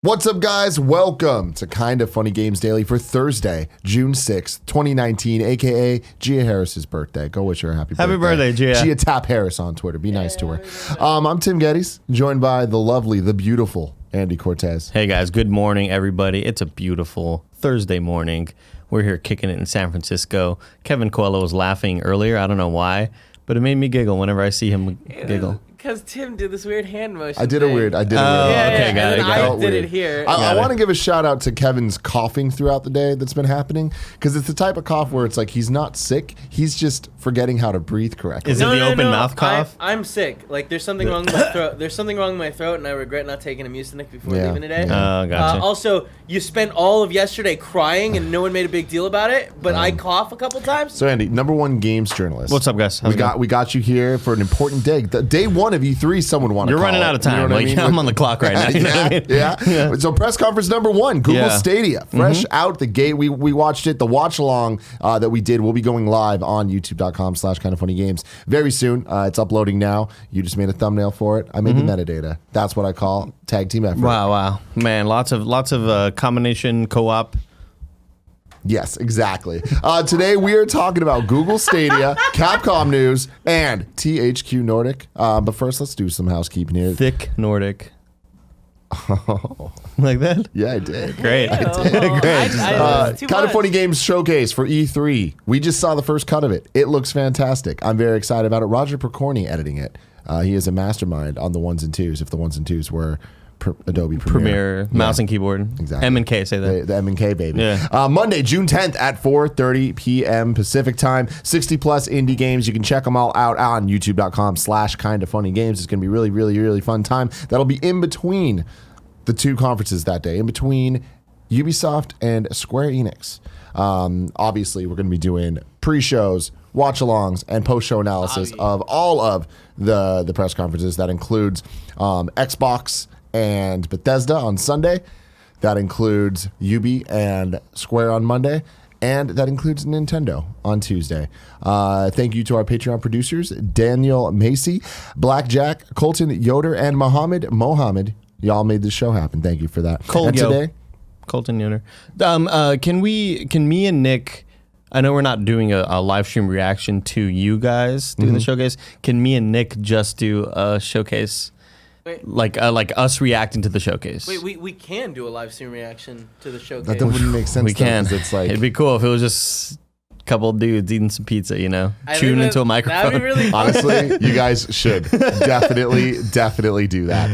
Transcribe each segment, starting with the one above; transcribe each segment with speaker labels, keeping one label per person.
Speaker 1: What's up, guys? Welcome to Kinda Funny Games Daily for Thursday, June 6th, 2019, a.k.a. Gia Harris's birthday. Go wish her a happy birthday.
Speaker 2: Happy birthday, Gia.
Speaker 1: Gia Tap Harris on Twitter. Be nice to her. I'm Tim Geddes, joined by the lovely, the beautiful Andy Cortez.
Speaker 2: Hey, guys. Good morning, everybody. It's a beautiful Thursday morning. We're here kicking it in San Francisco. Kevin Coelho was laughing earlier. I don't know why, but it made me giggle whenever I see him giggle.
Speaker 3: Because Tim did this weird hand motion.
Speaker 1: I did a weird.
Speaker 2: Okay,
Speaker 3: got it. I did
Speaker 1: weird.
Speaker 3: it here.
Speaker 1: I want to give a shout out to Kevin's coughing throughout the day that's been happening, because it's the type of cough where it's like he's not sick, he's just forgetting how to breathe correctly.
Speaker 2: Is it the open mouth cough?
Speaker 3: I'm sick. Like there's something wrong with my throat. There's something wrong with my throat, and I regret not taking a Mucinex before leaving today.
Speaker 2: Oh, gotcha.
Speaker 3: Also, you spent all of yesterday crying, and no one made a big deal about it. But I cough a couple times.
Speaker 1: So Andy, #1 games journalist.
Speaker 2: What's up, guys?
Speaker 1: We got you here for an important day. Day one of E3. Someone want to.
Speaker 2: You're running out of time.
Speaker 1: You know
Speaker 2: I'm on the clock right now. You know what I mean?
Speaker 1: Yeah. So press conference #1, Google Stadia, fresh out the gate. We watched it. The watch along that we did will be going live on youtube.com/kindoffunnygames very soon. It's uploading now. You just made a thumbnail for it. I made the metadata. That's what I call tag team effort.
Speaker 2: Wow, man, lots of combination co-op.
Speaker 1: Yes, exactly. Today we are talking about Google Stadia, Capcom news, and THQ Nordic. But first, let's do some housekeeping here.
Speaker 2: Thick Nordic. Like that?
Speaker 1: Yeah, I did.
Speaker 2: Great.
Speaker 3: Great.
Speaker 1: Kind of Funny Games Showcase for E3. We just saw the first cut of it. It looks fantastic. I'm very excited about it. Roger Percorni editing it. He is a mastermind on the ones and twos, if the ones and twos were Adobe Premiere.
Speaker 2: Mouse and keyboard.
Speaker 1: Exactly.
Speaker 2: M and K, say that.
Speaker 1: The M and K, baby.
Speaker 2: Yeah.
Speaker 1: Monday, June 10th at 4:30 p.m. Pacific time. 60 plus indie games. You can check them all out on youtube.com/kindoffunnygames. It's going to be really, really, really fun time. That'll be in between the two conferences that day, in between Ubisoft and Square Enix. Obviously, we're going to be doing pre-shows, watch-alongs, and post-show analysis of all of the press conferences. That includes Xbox and Bethesda on Sunday. That includes Ubi and Square on Monday. And that includes Nintendo on Tuesday. Thank you to our Patreon producers, Daniel Macy, Blackjack, Colton Yoder, and Mohammed. Y'all made this show happen. Thank you for that. Today,
Speaker 2: Colton Yoder. Can me and Nick, I know we're not doing a live stream reaction to you guys doing the showcase. Can me and Nick just do a showcase? Like us reacting to the showcase.
Speaker 3: Wait, we can do a live stream reaction to the showcase.
Speaker 1: that wouldn't make sense.
Speaker 2: We can.
Speaker 1: It's like,
Speaker 2: it'd be cool if it was just a couple of dudes eating some pizza, chewing into a microphone.
Speaker 3: That'd be really fun.
Speaker 1: honestly, you guys should definitely do that.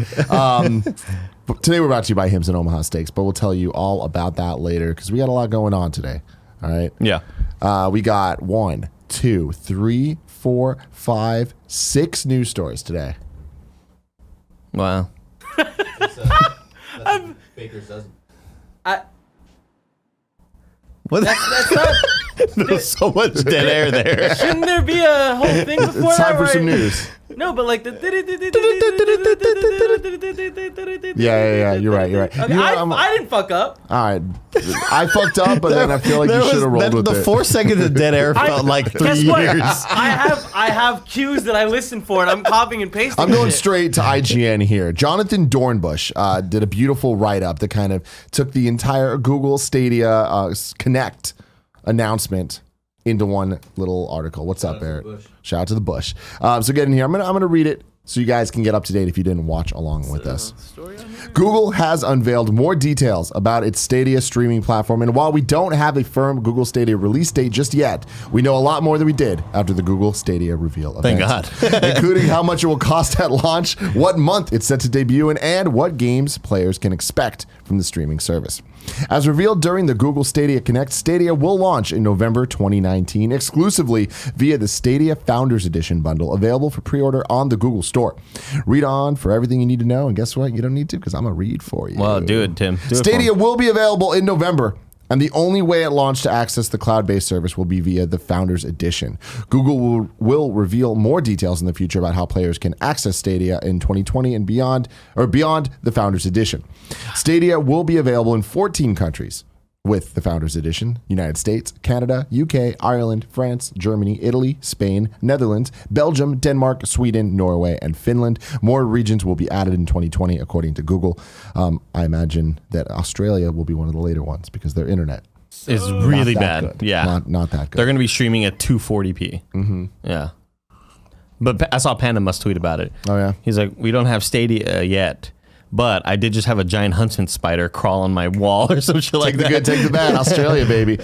Speaker 1: But today we're brought to you by Hims and Omaha Steaks, but we'll tell you all about that later because we got a lot going on today. All right.
Speaker 2: Yeah. We
Speaker 1: got 1, 2, 3, 4, 5, 6 news stories today.
Speaker 2: Wow.
Speaker 4: That's Baker's dozen.
Speaker 2: What?
Speaker 3: That's not.
Speaker 2: There's so much dead air there.
Speaker 3: Shouldn't there be a whole thing before
Speaker 1: It's time
Speaker 3: that?
Speaker 1: for some news.
Speaker 3: No, but like the.
Speaker 1: Yeah. You're right.
Speaker 3: Okay,
Speaker 1: You know,
Speaker 3: I didn't fuck up.
Speaker 1: all right. I fucked up, but then I feel like you should have rolled with
Speaker 2: the
Speaker 1: it.
Speaker 2: 4 seconds of dead air felt like 3
Speaker 3: Guess
Speaker 2: years.
Speaker 3: what? I have cues that I listen for, and I'm copying and pasting.
Speaker 1: I'm going
Speaker 3: shit.
Speaker 1: straight to IGN here. Jonathan Dornbush did a beautiful write-up that kind of took the entire Google Stadia Connect announcement into one little article. What's up, Barrett? Shout out to the Bush. So get in here. I'm gonna read it so you guys can get up to date if you didn't watch along with us. Google has unveiled more details about its Stadia streaming platform, and while we don't have a firm Google Stadia release date just yet, we know a lot more than we did after the Google Stadia reveal event.
Speaker 2: Thank God.
Speaker 1: Including how much it will cost at launch, what month it's set to debut in, and what games players can expect from the streaming service. As revealed during the Google Stadia Connect, Stadia will launch in November 2019 exclusively via the Stadia Founders Edition bundle, available for pre-order on the Google Store. Read on for everything you need to know, and guess what? You don't need to, because I'm going to read for you.
Speaker 2: Well, do it, Tim.
Speaker 1: Stadia will be available in November, and the only way at launch to access the cloud-based service will be via the Founders Edition. Google will reveal more details in the future about how players can access Stadia in 2020 and beyond the Founders Edition. Stadia will be available in 14 countries with the Founders Edition: United States, Canada, UK, Ireland, France, Germany, Italy, Spain, Netherlands, Belgium, Denmark, Sweden, Norway, and Finland. More regions will be added in 2020, according to Google. I imagine that Australia will be one of the later ones because their internet
Speaker 2: is really
Speaker 1: not that
Speaker 2: bad.
Speaker 1: good.
Speaker 2: Yeah,
Speaker 1: not that good.
Speaker 2: They're going to be streaming at 240p. Mm-hmm. Yeah, but I saw Panda must tweet about it.
Speaker 1: Oh yeah,
Speaker 2: he's like, we don't have Stadia yet. But I did just have a giant huntsman spider crawl on my wall or some shit like that.
Speaker 1: Take the good, take the bad. Australia, baby.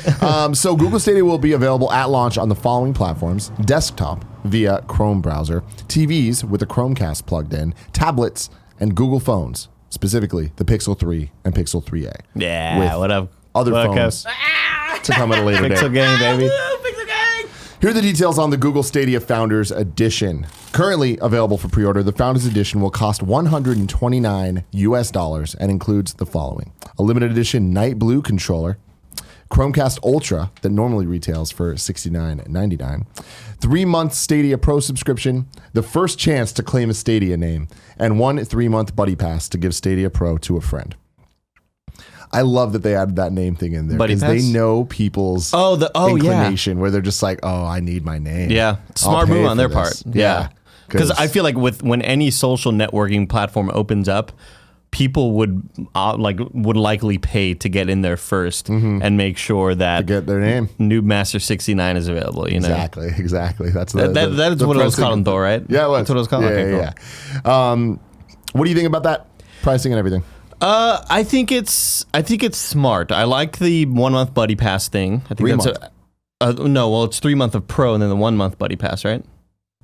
Speaker 1: So Google Stadia will be available at launch on the following platforms: desktop via Chrome browser, TVs with a Chromecast plugged in, tablets, and Google phones, specifically the Pixel 3 and Pixel 3a.
Speaker 2: Yeah,
Speaker 1: with
Speaker 2: what up?
Speaker 1: Other phones to come at a later date.
Speaker 2: Pixel gang, baby.
Speaker 3: Pixel gang!
Speaker 1: Here are the details on the Google Stadia Founders Edition. Currently available for pre-order, the Founders Edition will cost $129 and includes the following: a limited edition Night Blue controller, Chromecast Ultra that normally retails for $69.99, 3-month Stadia Pro subscription, the first chance to claim a Stadia name, and 1 3-month Buddy Pass to give Stadia Pro to a friend. I love that they added that name thing in there because they know people's inclination where they're just like, oh, I need my name.
Speaker 2: Yeah, smart move on their part. Yeah, because I feel like when any social networking platform opens up, people would likely pay to get in there first and make sure that
Speaker 1: to get their name.
Speaker 2: Noob Master 69 is available. You know,
Speaker 1: exactly. That's
Speaker 2: that is what it was called in Thor, right?
Speaker 1: Yeah,
Speaker 2: that's what it was called.
Speaker 1: Yeah. What do you think about that pricing and everything?
Speaker 2: I think it's smart. I like the 1-month Buddy Pass thing. I think
Speaker 1: 3
Speaker 2: that's
Speaker 1: month.
Speaker 2: it's 3 month of Pro and then the 1-month Buddy Pass, right?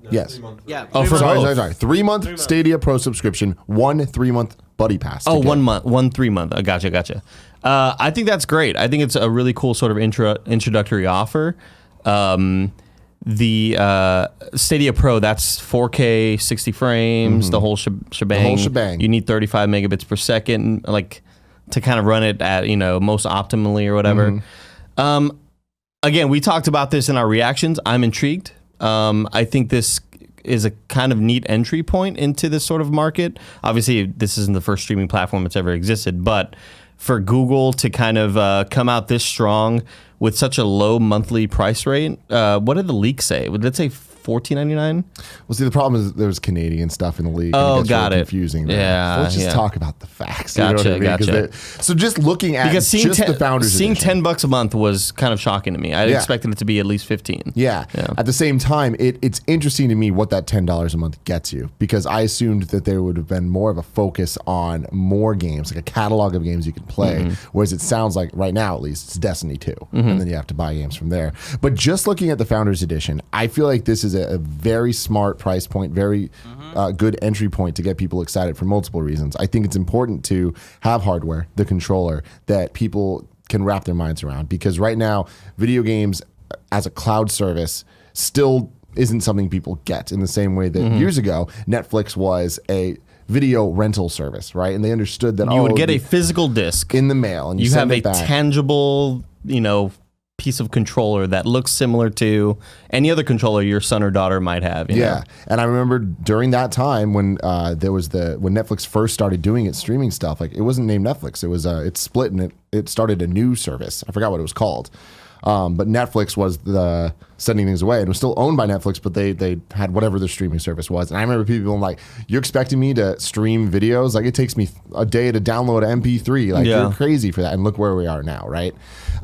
Speaker 4: No,
Speaker 1: yes.
Speaker 4: 3 months.
Speaker 3: Yeah.
Speaker 2: Oh, for
Speaker 1: sorry.
Speaker 2: both.
Speaker 1: 3-month Stadia Pro subscription, 1 3-month Buddy Pass.
Speaker 2: Oh, 1 month, 1 3-month. Gotcha. I think that's great. I think it's a really cool sort of introductory offer. The Stadia Pro, that's 4K, 60 frames, the whole shebang.
Speaker 1: The whole shebang.
Speaker 2: You need 35 megabits per second, like to kind of run it at most optimally or whatever. Again, we talked about this in our reactions. I'm intrigued. I think this is a kind of neat entry point into this sort of market. Obviously, this isn't the first streaming platform that's ever existed, but for Google to kind of come out this strong with such a low monthly price rate, what did the leak say? Would it say $14.99?
Speaker 1: Well, see, the problem is there's Canadian stuff in the league.
Speaker 2: Oh,
Speaker 1: and it gets
Speaker 2: got
Speaker 1: really
Speaker 2: it.
Speaker 1: Confusing. There.
Speaker 2: Yeah,
Speaker 1: So let's just
Speaker 2: yeah.
Speaker 1: talk about the facts.
Speaker 2: Gotcha.
Speaker 1: So just looking at
Speaker 2: Because seeing,
Speaker 1: just the Founders
Speaker 2: seeing
Speaker 1: Edition.
Speaker 2: $10 a month was kind of shocking to me. I expected it to be at least 15.
Speaker 1: Yeah. At the same time, it's interesting to me what that $10 a month gets you, because I assumed that there would have been more of a focus on more games, like a catalog of games you can play, whereas it sounds like right now, at least, it's Destiny 2, and then you have to buy games from there. But just looking at the Founders Edition, I feel like this is a very smart price point, very good entry point to get people excited for multiple reasons. I think it's important to have hardware, the controller, that people can wrap their minds around, because right now, video games as a cloud service still isn't something people get in the same way that years ago Netflix was a video rental service, right? And they understood that
Speaker 2: You would get a physical disc
Speaker 1: in the mail, and you
Speaker 2: have
Speaker 1: send
Speaker 2: a
Speaker 1: it back.
Speaker 2: tangible, piece of controller that looks similar to any other controller your son or daughter might have. You know?
Speaker 1: And I remember during that time when there was when Netflix first started doing its streaming stuff, like it wasn't named Netflix. It was it split and it started a new service. I forgot what it was called. But Netflix was the sending things away, and it was still owned by Netflix, but they had whatever their streaming service was. And I remember people being like, "You're expecting me to stream videos? Like it takes me a day to download an MP3. Like you're crazy for that." And look where we are now, right?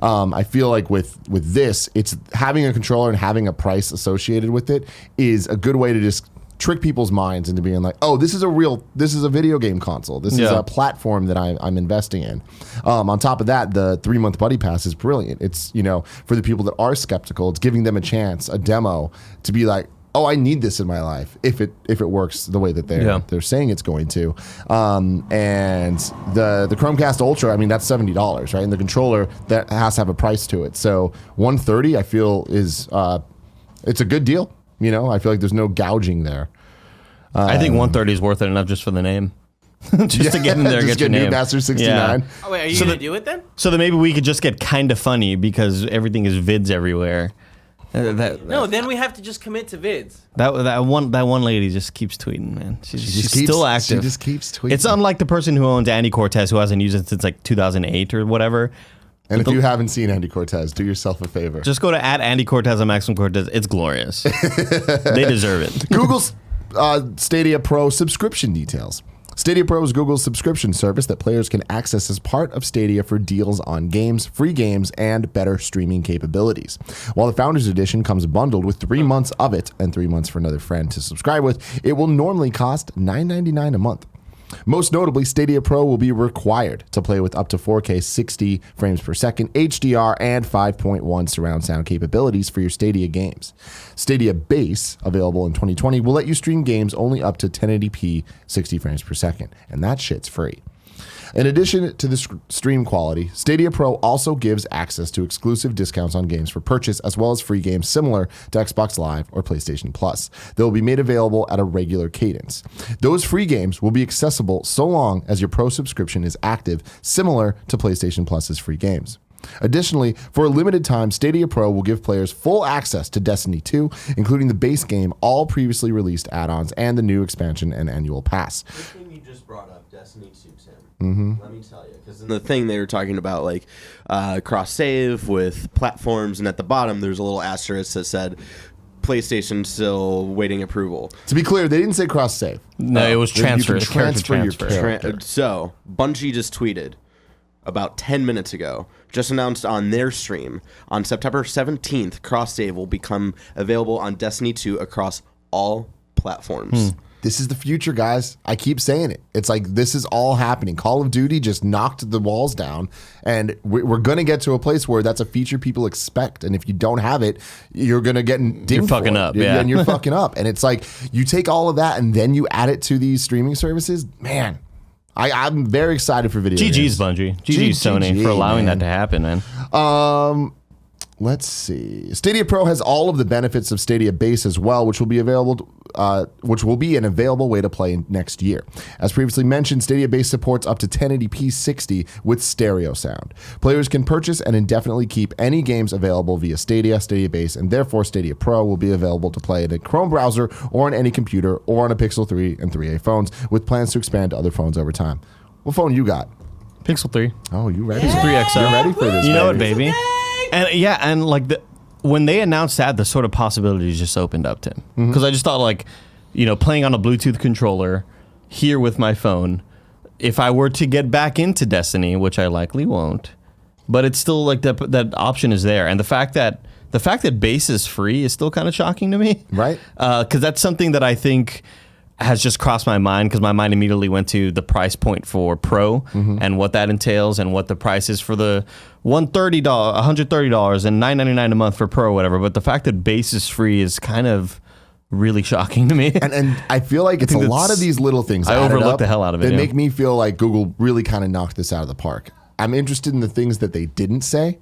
Speaker 1: I feel like with this, it's having a controller and having a price associated with it is a good way to just trick people's minds into being like, oh, this is a video game console. This is a platform that I'm investing in. On top of that, the 3-month Buddy Pass is brilliant. It's, for the people that are skeptical, it's giving them a chance, a demo to be like, oh, I need this in my life if it works the way that they're saying it's going to. And the Chromecast Ultra, I mean, that's $70, right? And the controller, that has to have a price to it. So $130, I feel is it's a good deal. I feel like there's no gouging there.
Speaker 2: I think 130 is worth it enough just for the name. just to get in there and
Speaker 1: just
Speaker 2: get your name.
Speaker 1: Noob Master 69.
Speaker 2: Yeah.
Speaker 3: Oh, wait, are you going to do it then?
Speaker 2: So that maybe we could just get kind of funny because everything is vids everywhere.
Speaker 3: No, then we have to just commit to vids.
Speaker 2: That one lady just keeps tweeting, man. She's still active.
Speaker 1: She just keeps tweeting.
Speaker 2: It's unlike the person who owns Andy Cortez, who hasn't used it since like 2008 or whatever.
Speaker 1: And if you haven't seen Andy Cortez, do yourself a favor.
Speaker 2: Just go to @Andy Cortez and Maxim Cortez. It's glorious. They deserve it.
Speaker 1: Google's Stadia Pro subscription details. Stadia Pro is Google's subscription service that players can access as part of Stadia for deals on games, free games, and better streaming capabilities. While the Founders Edition comes bundled with 3 months of it and 3 months for another friend to subscribe with, it will normally cost $9.99 a month. Most notably, Stadia Pro will be required to play with up to 4K 60 frames per second, HDR, and 5.1 surround sound capabilities for your Stadia games. Stadia Base, available in 2020, will let you stream games only up to 1080p 60 frames per second, and that shit's free. In addition to the stream quality, Stadia Pro also gives access to exclusive discounts on games for purchase, as well as free games similar to Xbox Live or PlayStation Plus. They will be made available at a regular cadence. Those free games will be accessible so long as your Pro subscription is active, similar to PlayStation Plus's free games. Additionally, for a limited time, Stadia Pro will give players full access to Destiny 2, including the base game, all previously released add-ons, and the new expansion and annual pass.
Speaker 4: The thing you just brought up, Destiny 2, Tim. Let me tell you, because in the thing they were talking about, like cross save with platforms, and at the bottom there's a little asterisk that said PlayStation still waiting approval.
Speaker 1: To be clear, they didn't say cross save.
Speaker 2: No, it was transfer.
Speaker 1: You can transfer your character.
Speaker 4: So Bungie just tweeted about 10 minutes ago, just announced on their stream, on September 17th, cross save will become available on Destiny 2 across all platforms.
Speaker 1: This is the future, guys. I keep saying it. It's like this is all happening. Call of Duty just knocked the walls down, and we're going to get to a place where that's a feature people expect. And if you don't have it, you're going to get dinged.
Speaker 2: You're fucking up, yeah.
Speaker 1: And you're fucking up. And it's like you take all of that and then you add it to these streaming services. Man, I'm very excited for video games.
Speaker 2: GG's Bungie. GG's Sony for allowing that to happen, man.
Speaker 1: Let's see. Stadia Pro has all of the benefits of Stadia Base as well, which will be an available way to play next year. As previously mentioned, Stadia Base supports up to 1080p 60 with stereo sound. Players can purchase and indefinitely keep any games available via Stadia, Stadia Base, and therefore Stadia Pro will be available to play in a Chrome browser or on any computer or on a Pixel 3 and 3a phones, with plans to expand to other phones over time. What phone you got?
Speaker 2: Pixel 3.
Speaker 1: Oh, you ready?
Speaker 2: Pixel 3 XL.
Speaker 1: You're ready for this,
Speaker 2: You know
Speaker 1: baby.
Speaker 2: it, baby. And yeah, and like when they announced that, the sort of possibilities just opened up, Tim. Because I just thought, like, you know, playing on a Bluetooth controller here with my phone, if I were to get back into Destiny, which I likely won't, but it's still like that option is there. And the fact that base is free is still kind of shocking to me.
Speaker 1: Right.
Speaker 2: Because that's something that I think has just crossed my mind, because my mind immediately went to the price point for Pro and what that entails and what the price is for the $130 and $9.99 a month for Pro or whatever. But the fact that base is free is kind of really shocking to me.
Speaker 1: And I feel like it's a lot of these little things
Speaker 2: I overlooked the hell out of it.
Speaker 1: They make me feel like Google really kind of knocked this out of the park. I'm interested in the things that they didn't say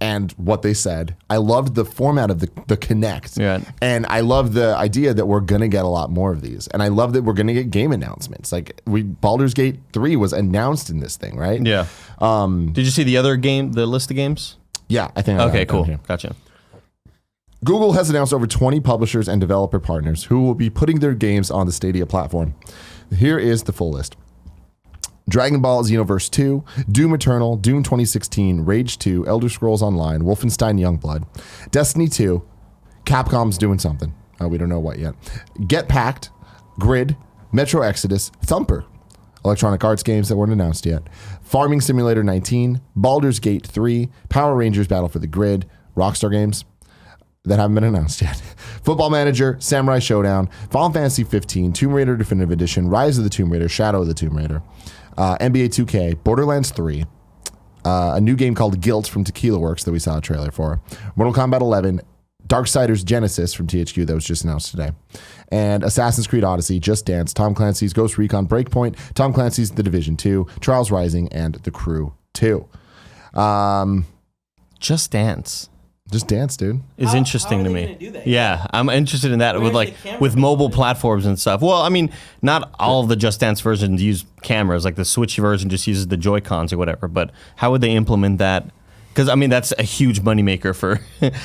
Speaker 1: and what they said. I loved the format of the Connect.
Speaker 2: Yeah. And
Speaker 1: I love the idea that we're going to get a lot more of these. And I love that we're going to get game announcements. Like Baldur's Gate 3 was announced in this thing, right?
Speaker 2: Yeah. Did you see the other game, the list of games?
Speaker 1: Yeah, I think I
Speaker 2: Okay, cool. Gotcha.
Speaker 1: Google has announced over 20 publishers and developer partners who will be putting their games on the Stadia platform. Here is the full list. Dragon Ball Xenoverse 2, Doom Eternal, Doom 2016, Rage 2, Elder Scrolls Online, Wolfenstein Youngblood, Destiny 2, Capcom's doing something. We don't know what yet. Get Packed, Grid, Metro Exodus, Thumper, Electronic Arts games that weren't announced yet, Farming Simulator 19, Baldur's Gate 3, Power Rangers Battle for the Grid, Rockstar games that haven't been announced yet, Football Manager, Samurai Showdown, Final Fantasy 15, Tomb Raider Definitive Edition, Rise of the Tomb Raider, Shadow of the Tomb Raider, NBA 2K, Borderlands 3, a new game called Guilt from Tequila Works that we saw a trailer for, Mortal Kombat 11, Darksiders Genesis from THQ that was just announced today, and Assassin's Creed Odyssey, Just Dance, Tom Clancy's Ghost Recon Breakpoint, Tom Clancy's The Division 2, Trials Rising, and The Crew 2.
Speaker 2: Just Dance.
Speaker 1: Just Dance, dude.
Speaker 2: Is interesting
Speaker 3: how are
Speaker 2: to
Speaker 3: they
Speaker 2: me.
Speaker 3: gonna do that?
Speaker 2: Yeah, I'm interested in that
Speaker 3: Where's
Speaker 2: with
Speaker 3: the camera
Speaker 2: with mobile
Speaker 3: component?
Speaker 2: platforms and stuff. Well, I mean, not all of the Just Dance versions use cameras. Like the Switch version just uses the Joy-Cons or whatever. But how would they implement that? Because I mean, that's a huge moneymaker for.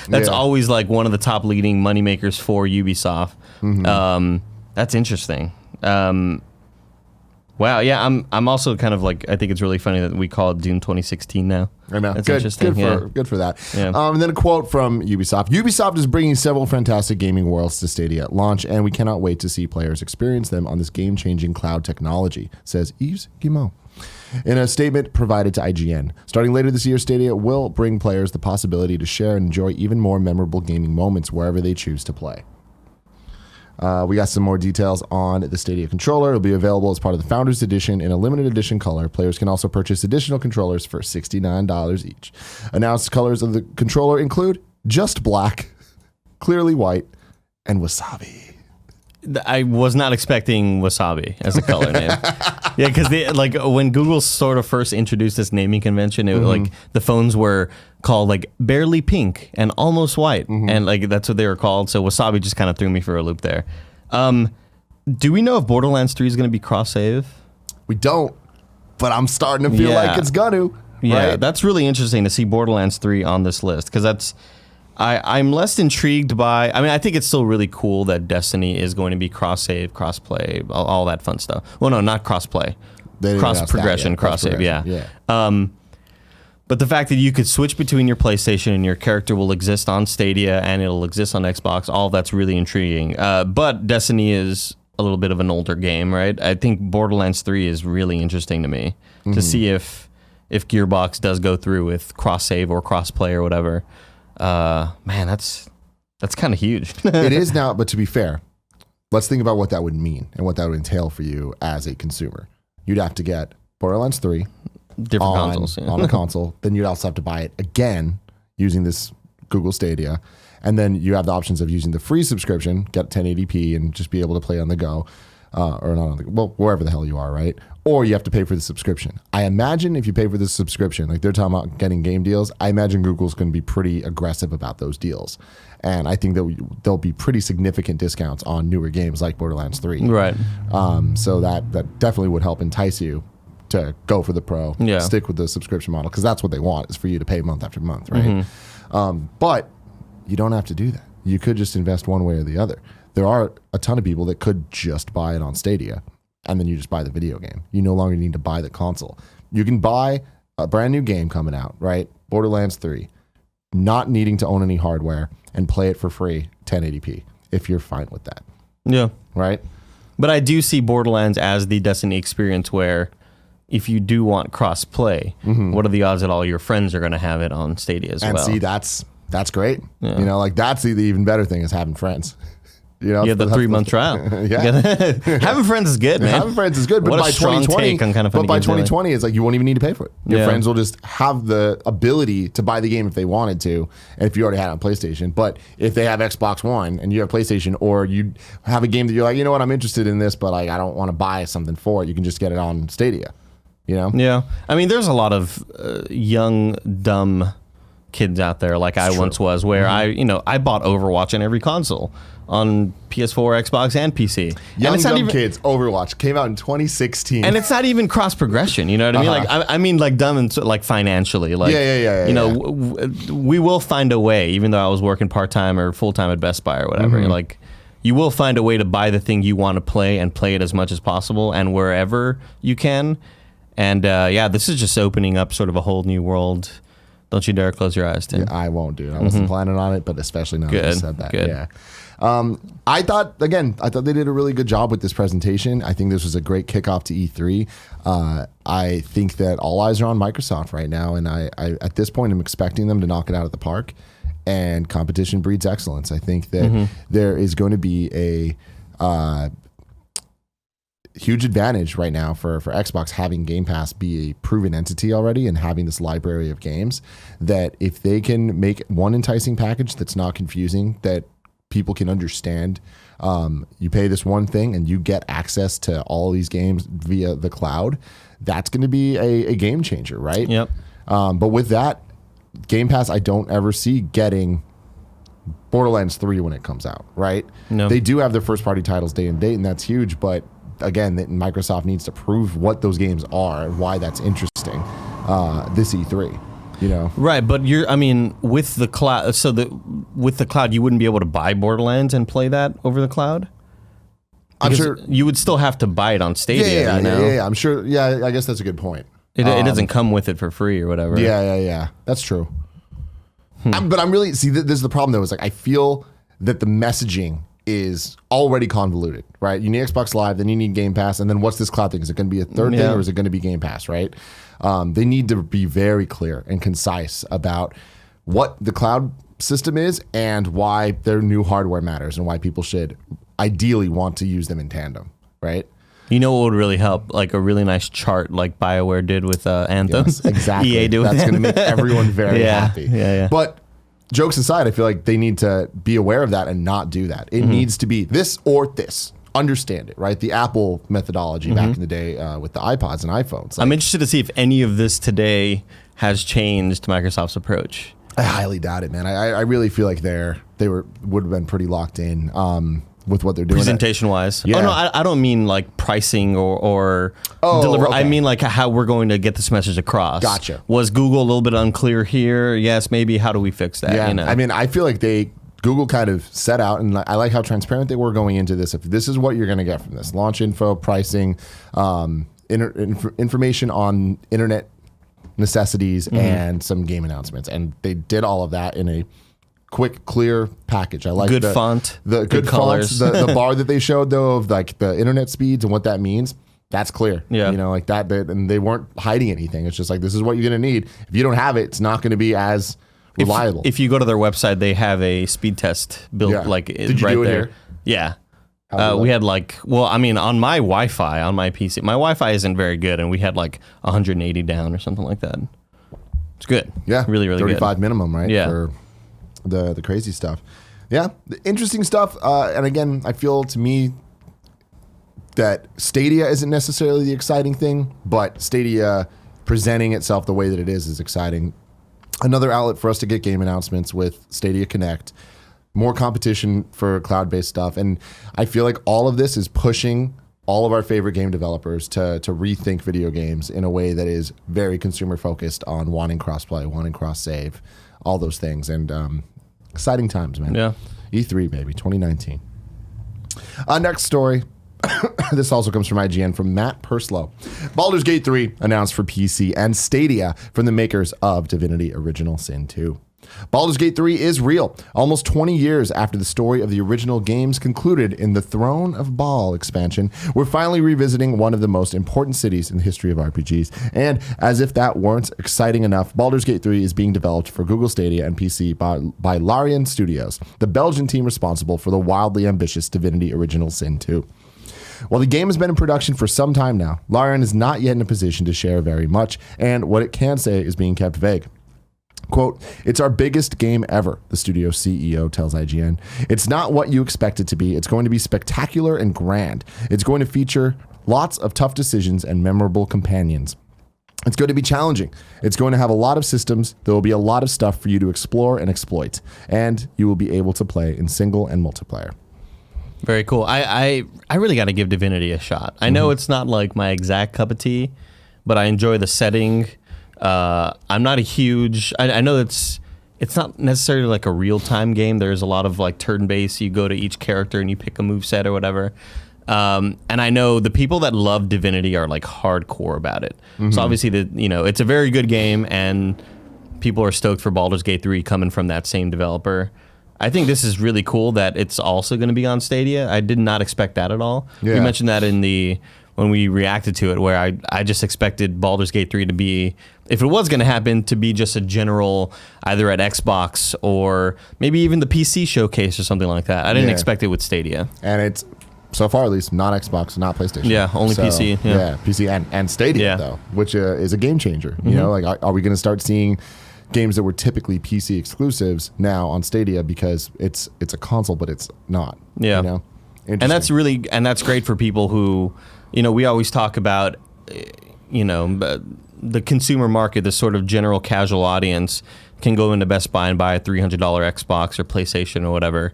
Speaker 2: That's
Speaker 1: Yeah.
Speaker 2: always like one of the top leading moneymakers for Ubisoft. That's interesting. Wow, yeah, I'm also kind of like, I think it's really funny that we call it Dune 2016 now.
Speaker 1: I know.
Speaker 2: That's
Speaker 1: Good,
Speaker 2: interesting.
Speaker 1: good for that.
Speaker 2: Yeah.
Speaker 1: And then a quote from Ubisoft. Ubisoft is bringing several fantastic gaming worlds to Stadia at launch, and we cannot wait to see players experience them on this game-changing cloud technology, says Yves Guillemot. In a statement provided to IGN, starting later this year, Stadia will bring players the possibility to share and enjoy even more memorable gaming moments wherever they choose to play. We got some more details on the Stadia controller. It'll be available as part of the Founders Edition in a limited edition color. Players can also purchase additional controllers for $69 each. Announced colors of the controller include just black, clearly white, and wasabi.
Speaker 2: I was not expecting wasabi as a color name. Yeah, because like when Google sort of first introduced this naming convention, it was like the phones were called like barely pink and almost white, and like that's what they were called. So wasabi just kind of threw me for a loop there. Do we know if Borderlands 3 is going to be cross save?
Speaker 1: We don't, but I'm starting to feel like it's gonna.
Speaker 2: Yeah,
Speaker 1: right?
Speaker 2: that's really interesting to see Borderlands 3 on this list because that's. I'm less intrigued by. I mean, I think it's still really cool that Destiny is going to be cross save, cross play, all that fun stuff. Well, no, not cross play, cross progression, cross save. Yeah. But the fact that you could switch between your PlayStation and your character will exist on Stadia and it'll exist on Xbox, all that's really intriguing. But Destiny is a little bit of an older game, right? I think Borderlands 3 is really interesting to me to see if Gearbox does go through with cross save or cross play or whatever. Man, that's kind of huge.
Speaker 1: It is now, but to be fair, let's think about what that would mean and what that would entail for you as a consumer. You'd have to get Borderlands 3
Speaker 2: different consoles
Speaker 1: on the console. Then you'd also have to buy it again using this Google Stadia. And then you have the options of using the free subscription, get 1080p and just be able to play on the go. Or not on the go, well, wherever the hell you are, right? Or you have to pay for the subscription. I imagine if you pay for the subscription, like they're talking about getting game deals, I imagine Google's going to be pretty aggressive about those deals. And I think that there'll be pretty significant discounts on newer games like Borderlands 3.
Speaker 2: Right.
Speaker 1: So that definitely would help entice you to go for the pro, stick with the subscription model, because that's what they want, is for you to pay month after month, right? But you don't have to do that. You could just invest one way or the other. There are a ton of people that could just buy it on Stadia, and then you just buy the video game. You no longer need to buy the console. You can buy a brand new game coming out, right? Borderlands 3, not needing to own any hardware, and play it for free, 1080p, if you're fine with that.
Speaker 2: Yeah.
Speaker 1: Right?
Speaker 2: But I do see Borderlands as the Destiny experience where if you do want cross-play, what are the odds that all your friends are going to have it on Stadia as well?
Speaker 1: And see, that's great. Yeah. You know, like that's the even better thing is having friends. You know,
Speaker 2: the 3-month trial. Having friends is good, man.
Speaker 1: Having friends is good, but
Speaker 2: what
Speaker 1: by
Speaker 2: a strong
Speaker 1: 2020,
Speaker 2: take on kind of
Speaker 1: but
Speaker 2: funny
Speaker 1: by
Speaker 2: games,
Speaker 1: 2020, it's like you won't even need to pay for it. Your friends will just have the ability to buy the game if they wanted to, and if you already had it on PlayStation. But if they have Xbox One and you have PlayStation, or you have a game that you're like, you know what, I'm interested in this, but like I don't want to buy something for it, you can just get it on Stadia. You know?
Speaker 2: Yeah. I mean, there's a lot of young, dumb kids out there like I once was, where I bought Overwatch on every console on PS4, Xbox, and PC.
Speaker 1: Young
Speaker 2: and
Speaker 1: dumb kids. Overwatch came out in 2016,
Speaker 2: and it's not even cross progression. You know what I mean? Like I mean, like dumb and like financially. Like you know, we will find a way. Even though I was working part time or full time at Best Buy or whatever, like you will find a way to buy the thing you want to play and play it as much as possible and wherever you can. And this is just opening up sort of a whole new world. Don't you dare close your eyes, Tim.
Speaker 1: Yeah, I won't, dude. I wasn't planning on it, but especially now that you said that.
Speaker 2: Good.
Speaker 1: Yeah. I thought they did a really good job with this presentation. I think this was a great kickoff to E3. I think that all eyes are on Microsoft right now, and I at this point am expecting them to knock it out of the park. And competition breeds excellence. I think that there is going to be a huge advantage right now for Xbox having Game Pass be a proven entity already and having this library of games, that if they can make one enticing package that's not confusing, that people can understand, you pay this one thing and you get access to all these games via the cloud, that's going to be a game changer, right?
Speaker 2: Yep.
Speaker 1: But with that, Game Pass, I don't ever see getting Borderlands 3 when it comes out, right?
Speaker 2: No.
Speaker 1: They do have their first party titles day and date, and that's huge, but again, that Microsoft needs to prove what those games are and why that's interesting. This E3, you know,
Speaker 2: right? But with the cloud, with the cloud, you wouldn't be able to buy Borderlands and play that over the cloud.
Speaker 1: I'm
Speaker 2: Because
Speaker 1: sure.
Speaker 2: you would still have to buy it on Stadia.
Speaker 1: Yeah,
Speaker 2: you know?
Speaker 1: yeah. I'm sure. Yeah, I guess that's a good point.
Speaker 2: It doesn't come with it for free or whatever.
Speaker 1: Yeah. That's true. But I'm really this is the problem though. Is like I feel that the messaging is already convoluted, right? You need Xbox Live, then you need Game Pass, and then what's this cloud thing? Is it going to be a third thing, or is it going to be Game Pass? Right? They need to be very clear and concise about what the cloud system is and why their new hardware matters and why people should ideally want to use them in tandem, right?
Speaker 2: You know what would really help? Like a really nice chart like BioWare did with Anthem.
Speaker 1: Yes, exactly.
Speaker 2: EA did with
Speaker 1: That's going to make everyone very happy.
Speaker 2: Yeah.
Speaker 1: But jokes aside, I feel like they need to be aware of that and not do that. It needs to be this or this. Understand it, right? The Apple methodology back in the day with the iPods and iPhones. Like,
Speaker 2: I'm interested to see if any of this today has changed Microsoft's approach.
Speaker 1: I highly doubt it, man. I really feel like they would have been pretty locked in with what they're doing.
Speaker 2: Presentation wise.
Speaker 1: Yeah.
Speaker 2: Oh, no, I don't mean like pricing or deliver.
Speaker 1: Okay.
Speaker 2: I mean like how we're going to get this message across.
Speaker 1: Gotcha.
Speaker 2: Was Google a little bit unclear here? Yes, maybe. How do we fix that?
Speaker 1: Yeah,
Speaker 2: You know?
Speaker 1: I mean, I feel like Google kind of set out, and I like how transparent they were going into this. If this is what you're going to get from this, launch info, pricing, information on internet necessities, and some game announcements, and they did all of that in a quick, clear package. I like
Speaker 2: Good
Speaker 1: the
Speaker 2: font,
Speaker 1: the
Speaker 2: good
Speaker 1: fonts,
Speaker 2: colors.
Speaker 1: the bar that they showed though of like the internet speeds and what that means. That's clear.
Speaker 2: Yeah.
Speaker 1: You know, like that, and they weren't hiding anything. It's just like, this is what you're going to need. If you don't have it, it's not going to be as reliable.
Speaker 2: If you go to their website, they have a speed test built
Speaker 1: Yeah.
Speaker 2: like
Speaker 1: Did you
Speaker 2: right
Speaker 1: do it
Speaker 2: there.
Speaker 1: here?
Speaker 2: Yeah.
Speaker 1: How's it
Speaker 2: We
Speaker 1: look?
Speaker 2: had like, well, I mean, on my Wi-Fi, on my PC, my Wi-Fi isn't very good, and we had like 180 down or something like that. It's good.
Speaker 1: Yeah.
Speaker 2: Really, really
Speaker 1: 35
Speaker 2: good.
Speaker 1: minimum, right?
Speaker 2: Yeah.
Speaker 1: For the crazy stuff. Yeah. The interesting stuff. And again, I feel to me that Stadia isn't necessarily the exciting thing, but Stadia presenting itself the way that it is exciting. Another outlet for us to get game announcements with Stadia Connect, more competition for cloud-based stuff. And I feel like all of this is pushing all of our favorite game developers to rethink video games in a way that is very consumer focused on wanting crossplay, wanting cross-save, all those things. And exciting times, man.
Speaker 2: Yeah.
Speaker 1: E3, baby, 2019. Next story. This also comes from IGN from Matt Purslow. Baldur's Gate 3 announced for PC and Stadia from the makers of Divinity Original Sin 2. Baldur's Gate 3 is real. Almost 20 years after the story of the original games concluded in the Throne of Baal expansion, we're finally revisiting one of the most important cities in the history of RPGs. And as if that weren't exciting enough, Baldur's Gate 3 is being developed for Google Stadia and PC by Larian Studios, the Belgian team responsible for the wildly ambitious Divinity Original Sin 2. While the game has been in production for some time now, Larian is not yet in a position to share very much, and what it can say is being kept vague. Quote, "It's our biggest game ever," the studio CEO tells IGN. "It's not what you expect it to be. It's going to be spectacular and grand. It's going to feature lots of tough decisions and memorable companions. It's going to be challenging. It's going to have a lot of systems. There will be a lot of stuff for you to explore and exploit, and you will be able to play in single and multiplayer."
Speaker 2: Very cool. I really got to give Divinity a shot. I know it's not like my exact cup of tea, but I enjoy the setting. I'm not a huge. I know it's not necessarily like a real time game. There's a lot of like turn based. You go to each character and you pick a move set or whatever. And I know the people that love Divinity are like hardcore about it. So obviously it's a very good game, and people are stoked for Baldur's Gate 3 coming from that same developer. I think this is really cool that it's also going to be on Stadia. I did not expect that at all.
Speaker 1: Yeah.
Speaker 2: You mentioned that when we reacted to it, where I just expected Baldur's Gate 3 to be, if it was going to happen, to be just a general, either at Xbox or maybe even the PC showcase or something like that. I didn't
Speaker 1: Yeah.
Speaker 2: expect it with Stadia.
Speaker 1: And it's, so far at least, not Xbox, not PlayStation.
Speaker 2: Yeah, only PC, yeah.
Speaker 1: PC and Stadia,
Speaker 2: Yeah.
Speaker 1: though, which is a game changer. You know, like, are we going to start seeing games that were typically PC exclusives now on Stadia because it's a console, but it's not.
Speaker 2: Yeah.
Speaker 1: You know?
Speaker 2: And that's great for people who, we always talk about, the consumer market, the sort of general casual audience can go into Best Buy and buy a $300 Xbox or PlayStation or whatever,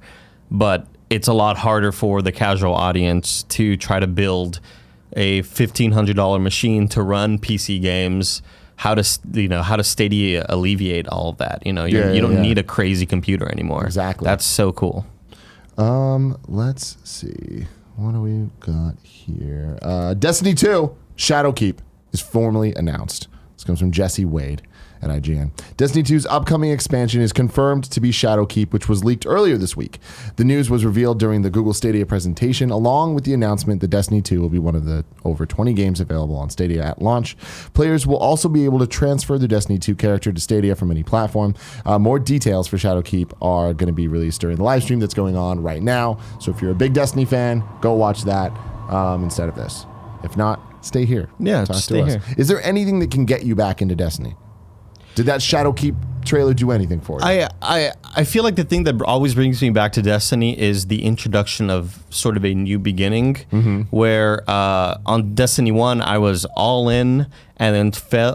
Speaker 2: but it's a lot harder for the casual audience to try to build a $1,500 machine to run PC games. How does Stadia alleviate all of that? You don't need a crazy computer anymore.
Speaker 1: Exactly.
Speaker 2: That's so cool.
Speaker 1: Let's see. What do we got here? Destiny 2 Shadowkeep is formally announced. This comes from Jessie Wade at IGN. Destiny 2's upcoming expansion is confirmed to be Shadowkeep, which was leaked earlier this week. The news was revealed during the Google Stadia presentation, along with the announcement that Destiny 2 will be one of the over 20 games available on Stadia at launch. Players will also be able to transfer their Destiny 2 character to Stadia from any platform. More details for Shadowkeep are going to be released during the live stream that's going on right now. So if you're a big Destiny fan, go watch that instead of this. If not, stay here.
Speaker 2: Yeah,
Speaker 1: Talk
Speaker 2: stay
Speaker 1: to us.
Speaker 2: here.
Speaker 1: Is there anything that can get you back into Destiny? Did that Shadowkeep trailer do anything for you?
Speaker 2: I feel like the thing that always brings me back to Destiny is the introduction of sort of a new beginning, where on Destiny 1 I was all in and then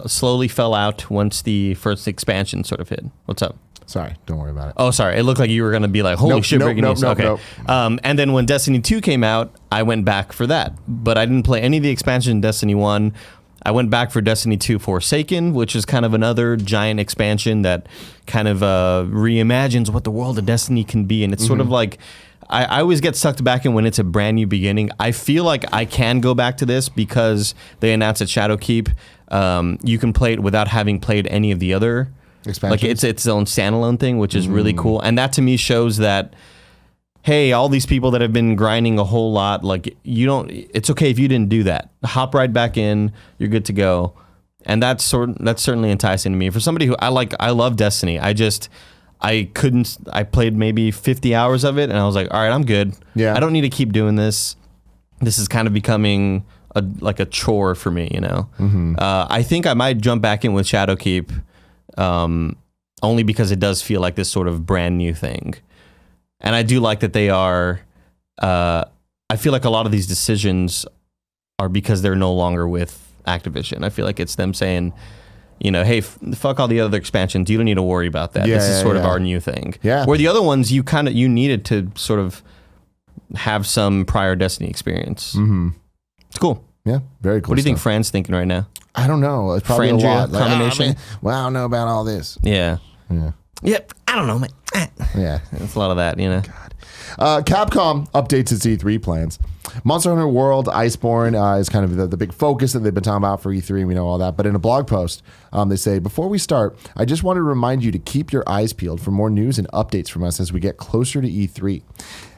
Speaker 2: slowly fell out once the first expansion sort of hit. What's up?
Speaker 1: Sorry, don't worry about it.
Speaker 2: Oh, sorry. It looked like you were going to be like, holy shit, breaking news. Okay. And then when Destiny 2 came out, I went back for that. But I didn't play any of the expansion in Destiny 1. I went back for Destiny 2 Forsaken, which is kind of another giant expansion that kind of reimagines what the world of Destiny can be. And it's sort of like, I always get sucked back in when it's a brand new beginning. I feel like I can go back to this because they announced at Shadowkeep, you can play it without having played any of the other expansions. Like it's its own standalone thing, which is really cool. And that to me shows that, hey, all these people that have been grinding a whole lot, like it's okay if you didn't do that. Hop right back in, you're good to go. And that's certainly enticing to me. For somebody who I love Destiny. I played maybe 50 hours of it and I was like, all right, I'm good.
Speaker 1: Yeah.
Speaker 2: I don't need to keep doing this. This is kind of becoming like a chore for me, you know? I think I might jump back in with Shadowkeep, only because it does feel like this sort of brand new thing. And I do like that they are, I feel like a lot of these decisions are because they're no longer with Activision. I feel like it's them saying, you know, hey, fuck all the other expansions. You don't need to worry about that. This is sort of our new thing.
Speaker 1: Yeah.
Speaker 2: Where the other ones, you needed to sort of have some prior Destiny experience. It's cool.
Speaker 1: Yeah, very cool.
Speaker 2: What do you think
Speaker 1: stuff.
Speaker 2: Fran's thinking right now?
Speaker 1: I don't know. It's probably
Speaker 2: Frandria
Speaker 1: a lot.
Speaker 2: combination?
Speaker 1: Well, I don't know about all this.
Speaker 2: Yeah.
Speaker 1: Yeah.
Speaker 2: Yep. I don't know, man.
Speaker 1: Yeah.
Speaker 2: It's a lot of that, you know.
Speaker 1: Capcom updates its E3 plans. Monster Hunter World Iceborne is kind of the big focus that they've been talking about for E3. We know all that. But in a blog post, they say, before we start, I just wanted to remind you to keep your eyes peeled for more news and updates from us as we get closer to E3.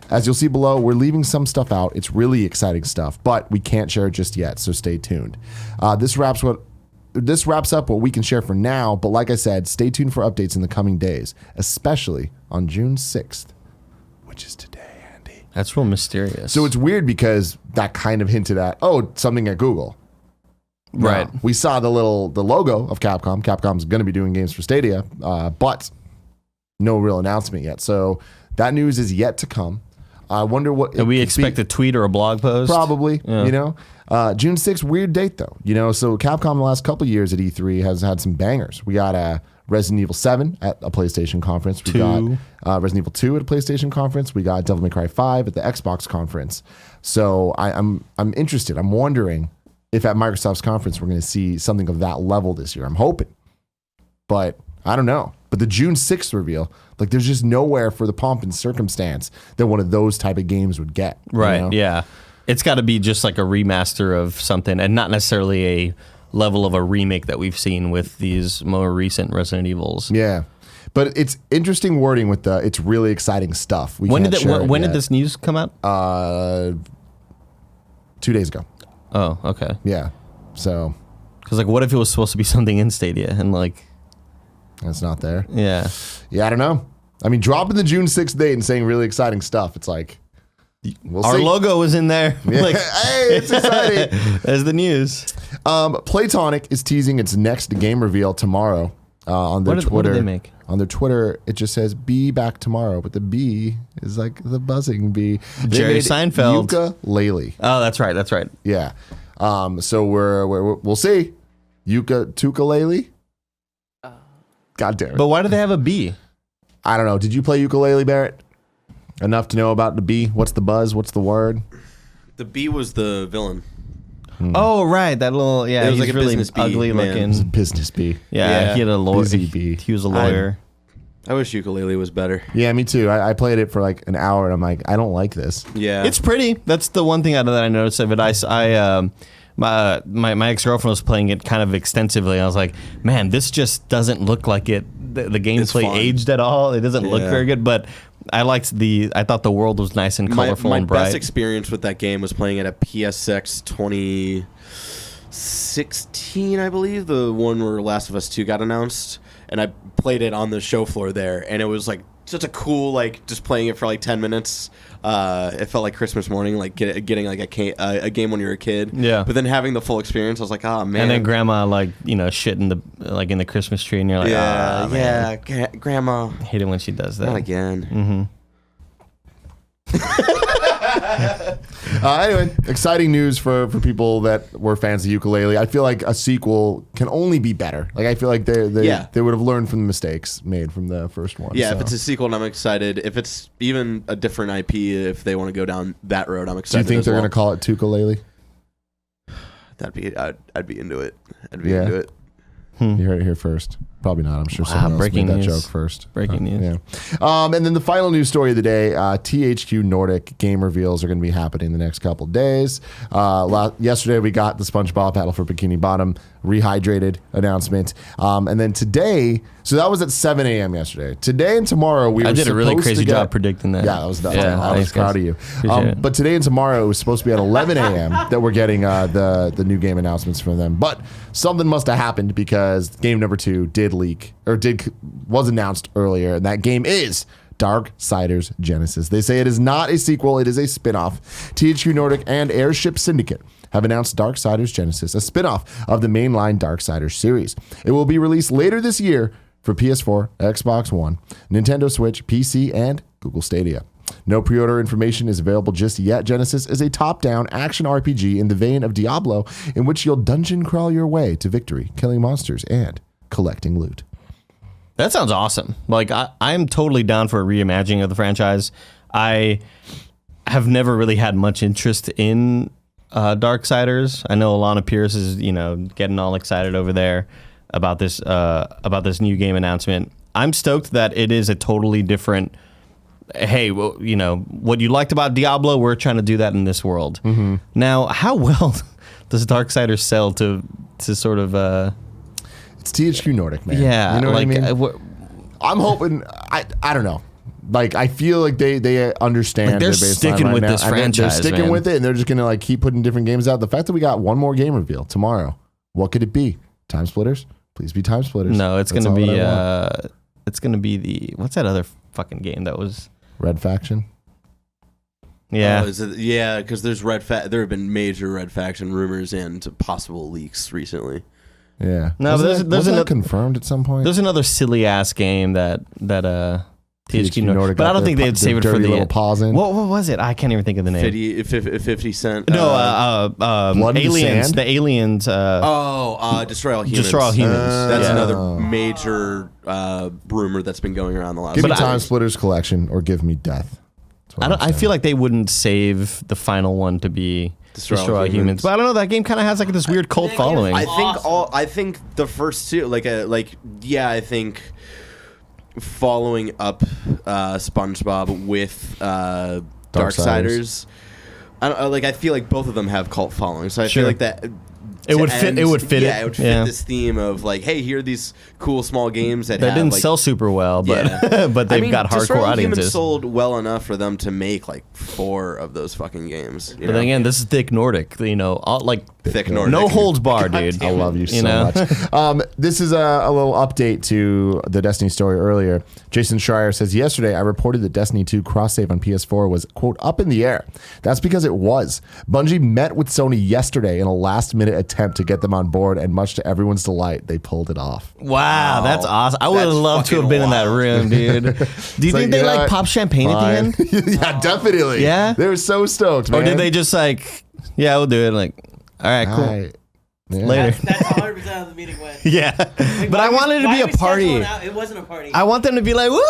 Speaker 1: As you'll see below, we're leaving some stuff out. It's really exciting stuff, but we can't share it just yet, so stay tuned. This wraps up what we can share for now, but like I said, stay tuned for updates in the coming days, especially on June 6th, which is today, Andy.
Speaker 2: That's real mysterious.
Speaker 1: So it's weird because that kind of hinted at, something at Google.
Speaker 2: Right.
Speaker 1: Now, we saw the logo of Capcom. Capcom's going to be doing games for Stadia, but no real announcement yet. So that news is yet to come. I wonder what...
Speaker 2: we expect a tweet or a blog post?
Speaker 1: Probably, you know. June 6th, weird date though. You know, so Capcom the last couple of years at E3 has had some bangers. We got Resident Evil 7 at a PlayStation conference. We got Resident Evil 2 at a PlayStation conference. We got Devil May Cry 5 at the Xbox conference. So I'm interested. I'm wondering if at Microsoft's conference we're going to see something of that level this year. I'm hoping. But I don't know. But the June 6th reveal, like there's just nowhere for the pomp and circumstance that one of those type of games would get.
Speaker 2: Right,
Speaker 1: you know?
Speaker 2: yeah. It's got to be just like a remaster of something and not necessarily a level of a remake that we've seen with these more recent Resident Evils.
Speaker 1: Yeah. But it's interesting wording with it's really exciting stuff.
Speaker 2: When did this news come out?
Speaker 1: 2 days ago.
Speaker 2: Oh, okay.
Speaker 1: Yeah. So.
Speaker 2: Because like, what if it was supposed to be something in Stadia and like.
Speaker 1: It's not there.
Speaker 2: Yeah.
Speaker 1: Yeah, I don't know. I mean, dropping the June 6th date and saying really exciting stuff. It's like, we'll
Speaker 2: our
Speaker 1: see.
Speaker 2: logo was in there.
Speaker 1: Yeah.
Speaker 2: Like,
Speaker 1: hey, it's exciting.
Speaker 2: There's the news.
Speaker 1: Playtonic is teasing its next game reveal tomorrow on their Twitter.
Speaker 2: What did they make?
Speaker 1: On their Twitter, it just says "Be back tomorrow," but the B is like the buzzing bee.
Speaker 2: Jerry Seinfeld.
Speaker 1: Ukulele.
Speaker 2: Oh, that's right. That's right.
Speaker 1: Yeah. So we'll see. Ukulele. God damn it.
Speaker 2: But why do they have a B?
Speaker 1: I don't know. Did you play ukulele, Barrett? Enough to know about the B? What's the buzz? What's the word?
Speaker 4: The bee was the villain.
Speaker 2: Oh, right. That little, yeah.
Speaker 4: It was
Speaker 2: He's
Speaker 4: like a
Speaker 2: really
Speaker 4: business bee,
Speaker 2: ugly
Speaker 4: man.
Speaker 1: It was a
Speaker 2: looking.
Speaker 1: business bee.
Speaker 2: Yeah, he had a lawyer.
Speaker 1: Busy bee.
Speaker 2: He was a lawyer.
Speaker 4: I wish ukulele was better.
Speaker 1: Yeah, me too. I played it for like an hour and I'm like, I don't like this.
Speaker 4: Yeah.
Speaker 2: It's pretty. That's the one thing that I noticed of it. My ex-girlfriend was playing it kind of extensively. I was like, man, this just doesn't look like it. The gameplay aged at all. It doesn't look very good, but I thought the world was nice and colorful and bright.
Speaker 4: My best experience with that game was playing it at PSX 2016, I believe, the one where Last of Us 2 got announced, and I played it on the show floor there, and it was like such a cool, like, just playing it for like 10 minutes. It felt like Christmas morning, like getting like a game when you're a kid.
Speaker 2: Yeah.
Speaker 4: But then having the full experience, I was like, oh man.
Speaker 2: And then grandma shit in the Christmas tree, and you're like,
Speaker 4: grandma.
Speaker 2: I hate it when she does that.
Speaker 4: Not again.
Speaker 1: Anyway, exciting news for people that were fans of ukulele. I feel like a sequel can only be better. Like I feel like they would have learned from the mistakes made from the first one.
Speaker 4: Yeah,
Speaker 1: so.
Speaker 4: if it's a sequel, and I'm excited. If it's even a different IP, if they want to go down that road, I'm
Speaker 1: Do
Speaker 4: excited.
Speaker 1: you think they're going to call it Tukulele?
Speaker 4: I'd be into it. I'd be into it.
Speaker 1: You heard it here first. Probably not. I'm sure someone else
Speaker 2: breaking
Speaker 1: made that
Speaker 2: news.
Speaker 1: joke first.
Speaker 2: Breaking news.
Speaker 1: Yeah. And then the final news story of the day, THQ Nordic game reveals are going to be happening the next couple days. Yesterday we got the SpongeBob Battle for Bikini Bottom rehydrated announcement. And then today, so that was at 7 a.m. yesterday. Today and tomorrow we
Speaker 2: I
Speaker 1: were
Speaker 2: did a really
Speaker 1: supposed
Speaker 2: crazy
Speaker 1: to get,
Speaker 2: job predicting that.
Speaker 1: Yeah, that was I was
Speaker 2: thanks,
Speaker 1: proud
Speaker 2: guys.
Speaker 1: of you.
Speaker 2: Appreciate it.
Speaker 1: But today and tomorrow it was supposed to be at 11 a.m. that we're getting the new game announcements from them. But something must have happened because game number 2 did leak or was announced earlier, and that game is Darksiders Genesis. They say it is not a sequel, it is a spin-off. THQ Nordic and Airship Syndicate have announced Darksiders Genesis, a spin-off of the mainline Darksiders series. It will be released later this year for PS4, Xbox One, Nintendo Switch, PC, and Google Stadia. No pre-order information is available just yet. Genesis is a top-down action RPG in the vein of Diablo, in which you'll dungeon crawl your way to victory, killing monsters and collecting loot.
Speaker 2: That sounds awesome. Like I'm totally down for a reimagining of the franchise. I have never really had much interest in Darksiders. I know Alana Pierce is, getting all excited over there about this new game announcement. I'm stoked that it is a totally different. Hey, well, what you liked about Diablo, we're trying to do that in this world. Mm-hmm. Now, how well does Darksiders sell to sort of?
Speaker 1: It's THQ Nordic, man.
Speaker 2: Yeah,
Speaker 1: you know
Speaker 2: like,
Speaker 1: what I mean. I'm hoping. I don't know. Like I feel like they understand.
Speaker 2: Like they're
Speaker 1: their baseline
Speaker 2: sticking
Speaker 1: right
Speaker 2: with
Speaker 1: now,
Speaker 2: this
Speaker 1: and
Speaker 2: franchise.
Speaker 1: They're sticking
Speaker 2: man.
Speaker 1: with it, and they're just gonna keep putting different games out. The fact that we got one more game reveal tomorrow, what could it be? Time Splitters? Please be Time Splitters.
Speaker 2: No, it's
Speaker 1: That's
Speaker 2: gonna
Speaker 1: all
Speaker 2: be.
Speaker 1: that I want.
Speaker 2: It's gonna be the what's that other fucking game that was?
Speaker 1: Red Faction.
Speaker 2: Yeah.
Speaker 4: Because there's there have been major Red Faction rumors and possible leaks recently.
Speaker 1: Yeah.
Speaker 2: No, but
Speaker 1: wasn't that confirmed at some point?
Speaker 2: There's another silly ass game that THQ Nordic, but
Speaker 1: got
Speaker 2: I don't think
Speaker 1: their
Speaker 2: they'd save it for
Speaker 1: dirty
Speaker 2: the
Speaker 1: little paws in.
Speaker 2: What was it? I can't even think of the name.
Speaker 4: 50 Cent.
Speaker 1: Blood in the
Speaker 2: Aliens.
Speaker 1: Sand?
Speaker 2: The Aliens.
Speaker 4: Destroy All Humans.
Speaker 2: Destroy All Humans.
Speaker 4: That's
Speaker 2: Yeah.
Speaker 4: another major rumor that's been going around the last.
Speaker 1: Give me
Speaker 2: But
Speaker 1: Time Splitters Collection or give me death. That's what I'm
Speaker 2: I
Speaker 1: saying.
Speaker 2: feel like they wouldn't save the final one to be Destroy All Humans. But I don't know. That game kind of has this weird cult following.
Speaker 4: I think the first two, I think following up SpongeBob with Darksiders. I feel like both of them have cult followings. So I feel like that.
Speaker 2: It would fit
Speaker 4: This theme of hey, here are these cool small games that
Speaker 2: didn't sell super well, but but they've got
Speaker 4: Destroy
Speaker 2: hardcore
Speaker 4: All Humans
Speaker 2: audiences.
Speaker 4: sold well enough for them to make 4 of those fucking games.
Speaker 2: But then again, this is thick Nordic.
Speaker 4: Thick Nordic.
Speaker 2: No holds barred, dude.
Speaker 1: I love you so much. This is a little update to the Destiny story earlier. Jason Schreier says, yesterday I reported that Destiny 2 cross-save on PS4 was, quote, up in the air. That's because it was. Bungie met with Sony yesterday in a last-minute attempt to get them on board, and much to everyone's delight, they pulled it off.
Speaker 2: Wow, that's awesome. I would have
Speaker 4: That's
Speaker 2: loved to have been in that room, dude. Do you think they pop champagne at the end?
Speaker 1: Yeah, definitely.
Speaker 2: Yeah?
Speaker 1: They were so stoked, man.
Speaker 2: Or did they just yeah, we'll do it. All right, cool.
Speaker 1: Alright. Yeah.
Speaker 2: Later.
Speaker 3: That's 100% how the meeting went.
Speaker 2: Yeah. But I wanted it to be a party.
Speaker 3: It wasn't a party.
Speaker 2: I want them to be like, woo!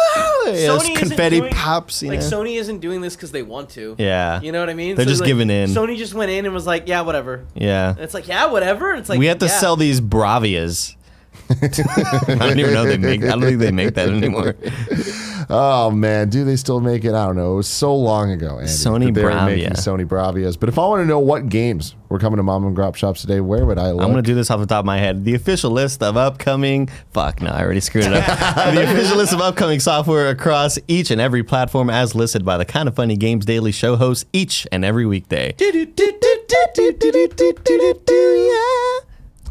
Speaker 2: It's
Speaker 3: isn't
Speaker 2: confetti
Speaker 3: doing-
Speaker 2: pops, you know?
Speaker 3: Sony isn't doing this because they want to.
Speaker 2: Yeah.
Speaker 3: You know what I mean?
Speaker 2: They're just giving in.
Speaker 3: Sony just went in and was like, yeah, whatever.
Speaker 2: Yeah.
Speaker 3: And it's like, yeah, whatever. It's like,
Speaker 2: We have to
Speaker 3: yeah.
Speaker 2: sell these Bravias. I don't even know they make. I don't think they make that anymore.
Speaker 1: Oh man, do they still make it? I don't know. It was so long ago, Andy.
Speaker 2: Sony
Speaker 1: that they were
Speaker 2: Bravia.
Speaker 1: making Sony Bravias. But if I want to know what games were coming to mom and grop shops today, where would I look?
Speaker 2: I'm gonna do this off the top of my head. The official list of upcoming. Fuck no, I already screwed it up. The official list of upcoming software across each and every platform, as listed by the Kind of Funny Games Daily Show hosts each and every weekday.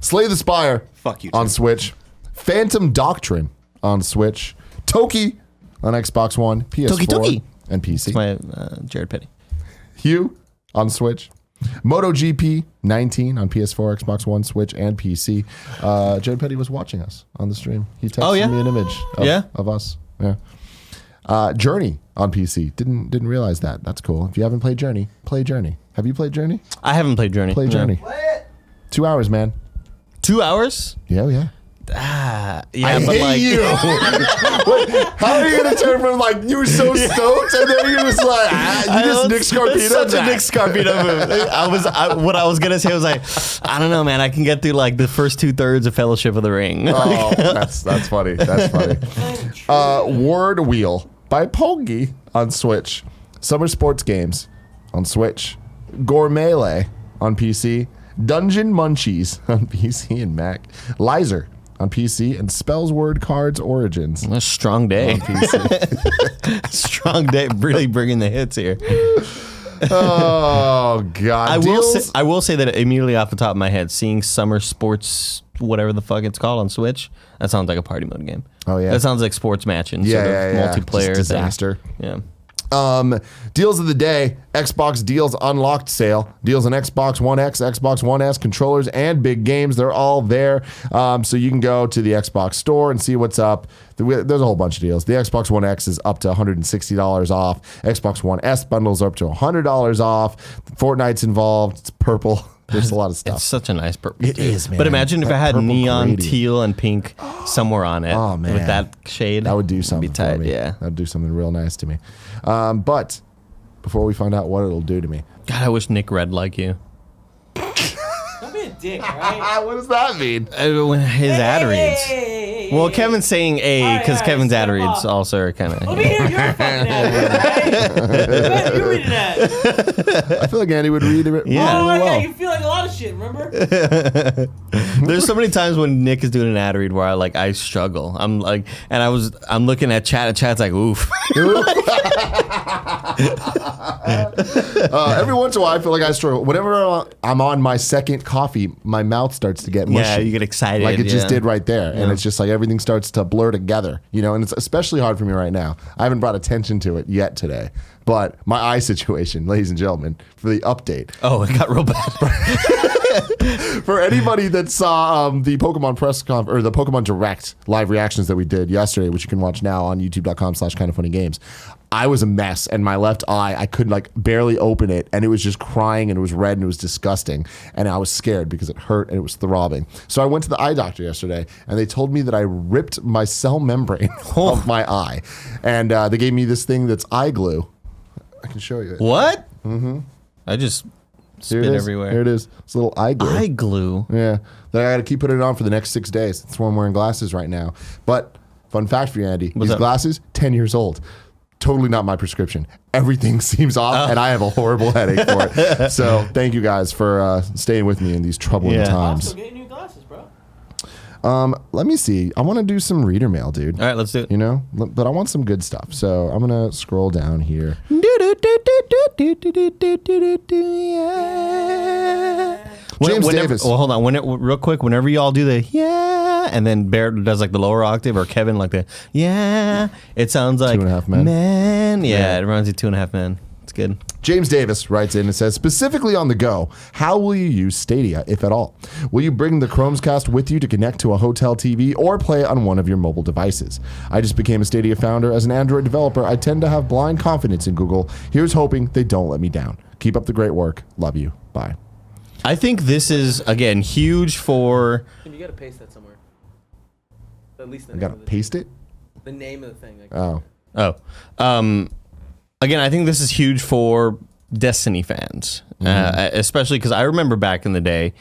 Speaker 1: Slay the Spire.
Speaker 4: Fuck you,
Speaker 1: on
Speaker 4: Tim.
Speaker 1: Switch. Phantom Doctrine on Switch. Toki on Xbox One, PS4,
Speaker 2: Toki.
Speaker 1: and PC.
Speaker 2: It's my Jared Petty.
Speaker 1: Hue on Switch. MotoGP 19 on PS4, Xbox One, Switch, and PC. Jared Petty was watching us on the stream. He texted me an image of us. Yeah. Journey on PC. Didn't realize that. That's cool. If you haven't played Journey, play Journey. Have you played Journey?
Speaker 2: I haven't played Journey.
Speaker 1: Play
Speaker 2: No.
Speaker 1: Journey. 2 hours, man.
Speaker 2: 2 hours?
Speaker 1: Yeah.
Speaker 2: Yeah,
Speaker 1: I
Speaker 2: but
Speaker 1: hate
Speaker 2: like
Speaker 1: you. Wait, how are you gonna turn from like you were so stoked and then you're just like you just Nick Scarpino?
Speaker 2: That's such a Nick Scarpino move. What I was gonna say was like, I don't know, man. I can get through like the first 2/3 of Fellowship of the Ring.
Speaker 1: Oh, that's funny. That's funny. Word Wheel by Pongi on Switch. Summer Sports Games on Switch. Gourmelee on PC. Dungeon Munchies on PC and Mac. Lizer on PC, and Spells Word Cards Origins.
Speaker 2: A strong day.
Speaker 1: On PC.
Speaker 2: Strong day. Really bringing the hits here.
Speaker 1: Oh God!
Speaker 2: I will say that immediately off the top of my head, seeing Summer Sports, whatever the fuck it's called on Switch, that sounds like a party mode game.
Speaker 1: Oh yeah,
Speaker 2: that sounds like sports matching. Multiplayer
Speaker 1: Just disaster.
Speaker 2: Thing. Yeah.
Speaker 1: Deals of the day, Xbox Deals Unlocked sale. Deals on Xbox One X, Xbox One S, controllers, and big games. They're all there. So you can go to the Xbox store and see what's up. There's a whole bunch of deals. The Xbox One X is up to $160 off. Xbox One S bundles are up to $100 off. Fortnite's involved. It's purple. There's a lot of stuff.
Speaker 2: It's such a nice purple.
Speaker 1: It is, man.
Speaker 2: But imagine if
Speaker 1: That
Speaker 2: I had
Speaker 1: purple
Speaker 2: neon,
Speaker 1: gradient.
Speaker 2: teal, and pink somewhere on it.
Speaker 1: Oh, man.
Speaker 2: With that shade.
Speaker 1: That would do something
Speaker 2: Be tight,
Speaker 1: for me.
Speaker 2: yeah.
Speaker 1: That would do something real nice to me. But before we find out what it'll do to me.
Speaker 2: God, I wish Nick read like you.
Speaker 3: Don't be a dick, right?
Speaker 1: What does that mean?
Speaker 2: When his ad reads.
Speaker 3: Hey.
Speaker 2: Well, Kevin's saying A because
Speaker 3: Alright,
Speaker 2: Kevin's ad
Speaker 3: step
Speaker 2: reads
Speaker 3: up.
Speaker 2: also are kind
Speaker 3: Let
Speaker 2: of.
Speaker 3: me hear your fucking ad, right? You're reading that.
Speaker 1: I feel like Andy would read it
Speaker 2: Yeah.
Speaker 3: Oh,
Speaker 1: really
Speaker 3: yeah,
Speaker 1: well.
Speaker 3: you feel like a lot of shit, remember?
Speaker 2: There's so many times when Nick is doing an ad read where I struggle. I'm looking at chat and chat's like, oof.
Speaker 1: Every once in a while, I feel like I struggle. Whenever I'm on my second coffee, my mouth starts to get mushy.
Speaker 2: Yeah, you get excited.
Speaker 1: Like it just
Speaker 2: yeah.
Speaker 1: did right there. And it's just like everything starts to blur together, and it's especially hard for me right now. I haven't brought attention to it yet today. But my eye situation, ladies and gentlemen, for the update.
Speaker 2: Oh, it got real bad.
Speaker 1: For anybody that saw the Pokemon press or the Pokemon Direct live reactions that we did yesterday, which you can watch now on youtube.com/kindoffunnygames, I was a mess, and my left eye, I could barely open it, and it was just crying, and it was red, and it was disgusting, and I was scared because it hurt and it was throbbing. So I went to the eye doctor yesterday, and they told me that I ripped my cell membrane of my eye, and they gave me this thing that's eye glue. I can show you it.
Speaker 2: What? Mm-hmm. I just
Speaker 1: Here
Speaker 2: spit
Speaker 1: it is.
Speaker 2: everywhere.
Speaker 1: Here it is. It's a little eye glue.
Speaker 2: Eye glue.
Speaker 1: Yeah. That I got to keep putting it on for the next 6 days. That's why I'm wearing glasses right now. But fun fact for you, Andy.
Speaker 2: What's
Speaker 1: these
Speaker 2: up?
Speaker 1: glasses, 10 years old. Totally not my prescription. Everything seems off, and I have a horrible headache for it. So thank you guys for staying with me in these troubling
Speaker 2: Yeah.
Speaker 1: times.
Speaker 3: Also, get new glasses, bro.
Speaker 1: Let me see. I want to do some reader mail, dude.
Speaker 2: All right, let's do it.
Speaker 1: But I want some good stuff. So I'm going to scroll down here. James Davis.
Speaker 2: Well, hold on. Real quick, whenever y'all do the and then Barrett does the lower octave, or Kevin the it sounds like
Speaker 1: 2.5 Men.
Speaker 2: Man. Yeah, it reminds you of 2.5 Men. It's good.
Speaker 1: James Davis writes in and says, specifically on the go, how will you use Stadia, if at all? Will you bring the Chromecast with you to connect to a hotel TV or play on one of your mobile devices? I just became a Stadia founder. As an Android developer, I tend to have blind confidence in Google. Here's hoping they don't let me down. Keep up the great work. Love you. Bye.
Speaker 2: I think this is, again, huge for...
Speaker 3: Tim, you gotta paste that somewhere. At least the
Speaker 1: I
Speaker 3: name
Speaker 1: got to
Speaker 3: of the
Speaker 1: paste it?
Speaker 3: The name of the thing.
Speaker 1: Oh.
Speaker 2: Again, I think this is huge for Destiny fans, especially because I remember back in the day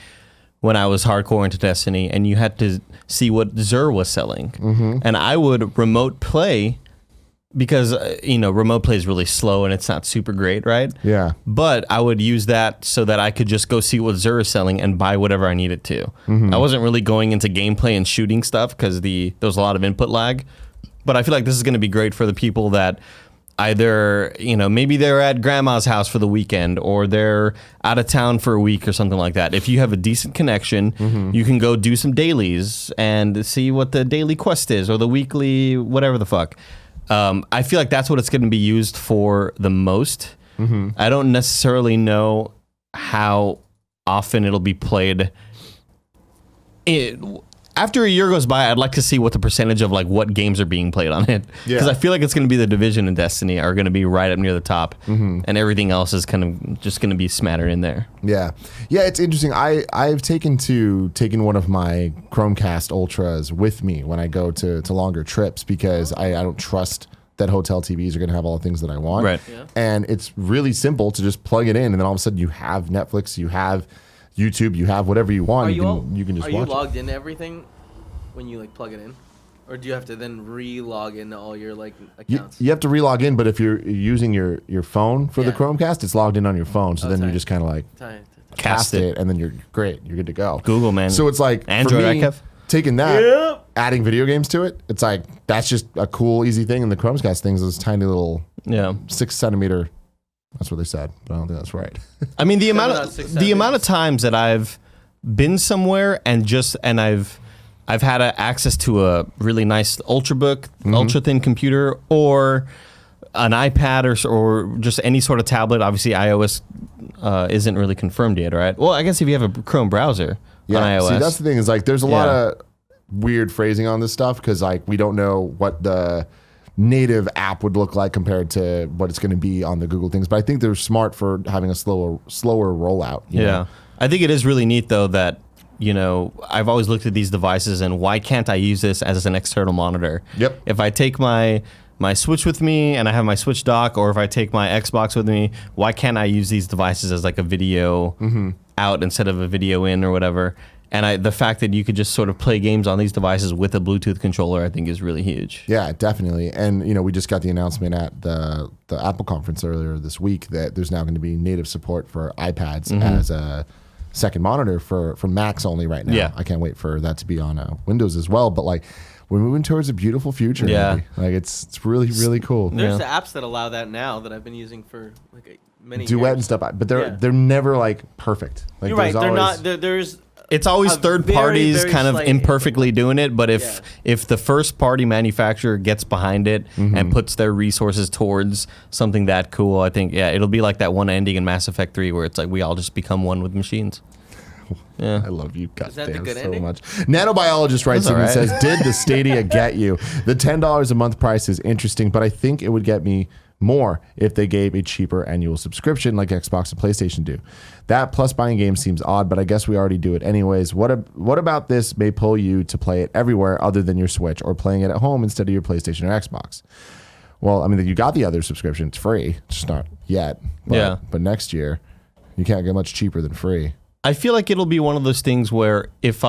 Speaker 2: when I was hardcore into Destiny, and you had to see what Xur was selling. And I would remote play because, remote play is really slow and it's not super great, right?
Speaker 1: Yeah.
Speaker 2: But I would use that so that I could just go see what Xur is selling and buy whatever I needed to. I wasn't really going into gameplay and shooting stuff because there was a lot of input lag. But I feel like this is going to be great for the people that either, maybe they're at grandma's house for the weekend or they're out of town for a week or something like that. If you have a decent connection, you can go do some dailies and see what the daily quest is or the weekly whatever the fuck. I feel like that's what it's going to be used for the most. I don't necessarily know how often it'll be played. After a year goes by, I'd like to see what the percentage of like what games are being played on it, because I feel like it's going to be the Division and Destiny are going to be right up near the top, and everything else is kind of just going to be smattered in there.
Speaker 1: Yeah, it's interesting. I've taken one of my Chromecast Ultras with me when I go to longer trips because I don't trust that hotel TVs are going to have all the things that I want.
Speaker 2: Right.
Speaker 3: Yeah.
Speaker 1: And it's really simple to just plug it in, and then all of a sudden you have Netflix, you have YouTube, you have whatever you want. You can just watch it.
Speaker 3: Are you logged into everything when you like plug it in, or do you have to then re-log into all your like accounts?
Speaker 1: You have to re-log in, but if you're using your phone for the Chromecast, it's logged in on your phone. So then you just kind of like cast it, and then you're great. You're good to go.
Speaker 2: Google, man.
Speaker 1: So it's like
Speaker 2: Android,
Speaker 1: for me,
Speaker 2: Kev?
Speaker 1: taking that, adding video games to it. It's like that's just a cool, easy thing. And the Chromecast thing is this tiny little 6 centimeter. That's what they said, but I don't think that's right.
Speaker 2: I mean, the amount of times that I've been somewhere and I've had access to a really nice Ultrabook, ultra thin computer, or an iPad, or just any sort of tablet. Obviously, iOS isn't really confirmed yet, right? Well, I guess if you have a Chrome browser on iOS.
Speaker 1: See, that's the thing is like there's a lot of weird phrasing on this stuff because like we don't know what the native app would look like compared to what it's going to be on the Google things. But I think they're smart for having a slower rollout. You know?
Speaker 2: I think it is really neat though that. I've always looked at these devices and why can't I use this as an external monitor?
Speaker 1: Yep.
Speaker 2: If I take my Switch with me and I have my Switch dock, or if I take my Xbox with me, why can't I use these devices as like a video out instead of a video in or whatever? And the fact that you could just sort of play games on these devices with a Bluetooth controller, I think is really huge.
Speaker 1: Yeah, definitely. And, we just got the announcement at the Apple conference earlier this week that there's now going to be native support for iPads as a second monitor for Macs only right now.
Speaker 2: Yeah.
Speaker 1: I can't wait for that to be on Windows as well. But like we're moving towards a beautiful future.
Speaker 2: Yeah.
Speaker 1: Maybe. Like it's really, really cool.
Speaker 3: There's the apps that allow that now that I've been using for like many
Speaker 1: Duet
Speaker 3: years.
Speaker 1: and stuff, but they're never like perfect. Like
Speaker 3: You're right. They're
Speaker 1: always,
Speaker 3: not. There's.
Speaker 2: It's always third
Speaker 3: very,
Speaker 2: parties
Speaker 3: very
Speaker 2: kind of
Speaker 3: slight
Speaker 2: imperfectly doing it, but if the first party manufacturer gets behind it and puts their resources towards something that cool, I think it'll be like that one ending in Mass Effect 3 where it's like we all just become one with machines. Yeah.
Speaker 1: I love you,
Speaker 3: Is that the
Speaker 1: goddamn,
Speaker 3: good
Speaker 1: so
Speaker 3: ending?
Speaker 1: much. Nanobiologist writes in and
Speaker 2: right.
Speaker 1: says, "Did the Stadia get you? The $10 a month price is interesting, but I think it would get me more if they gave a cheaper annual subscription like Xbox and PlayStation do. That plus buying games seems odd, but I guess we already do it anyways. What about this may pull you to play it everywhere other than your Switch or playing it at home instead of your PlayStation or Xbox?" Well, I mean, you got the other subscription. It's free. It's just not yet. But next year, you can't get much cheaper than free.
Speaker 2: I feel like it'll be one of those things where if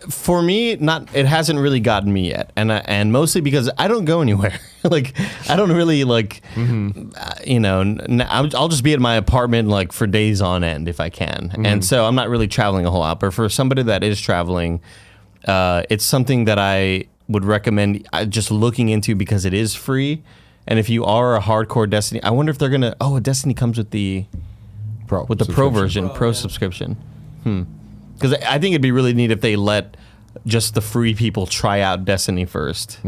Speaker 2: for me, it hasn't really gotten me yet, and mostly because I don't go anywhere. I don't really I'll just be at my apartment for days on end if I can, and so I'm not really traveling a whole lot. But for somebody that is traveling, it's something that I would recommend just looking into because it is free, and if you are a hardcore Destiny, I wonder if they're gonna. Oh, Destiny comes with the Pro version, subscription. Because I think it'd be really neat if they let just the free people try out Destiny first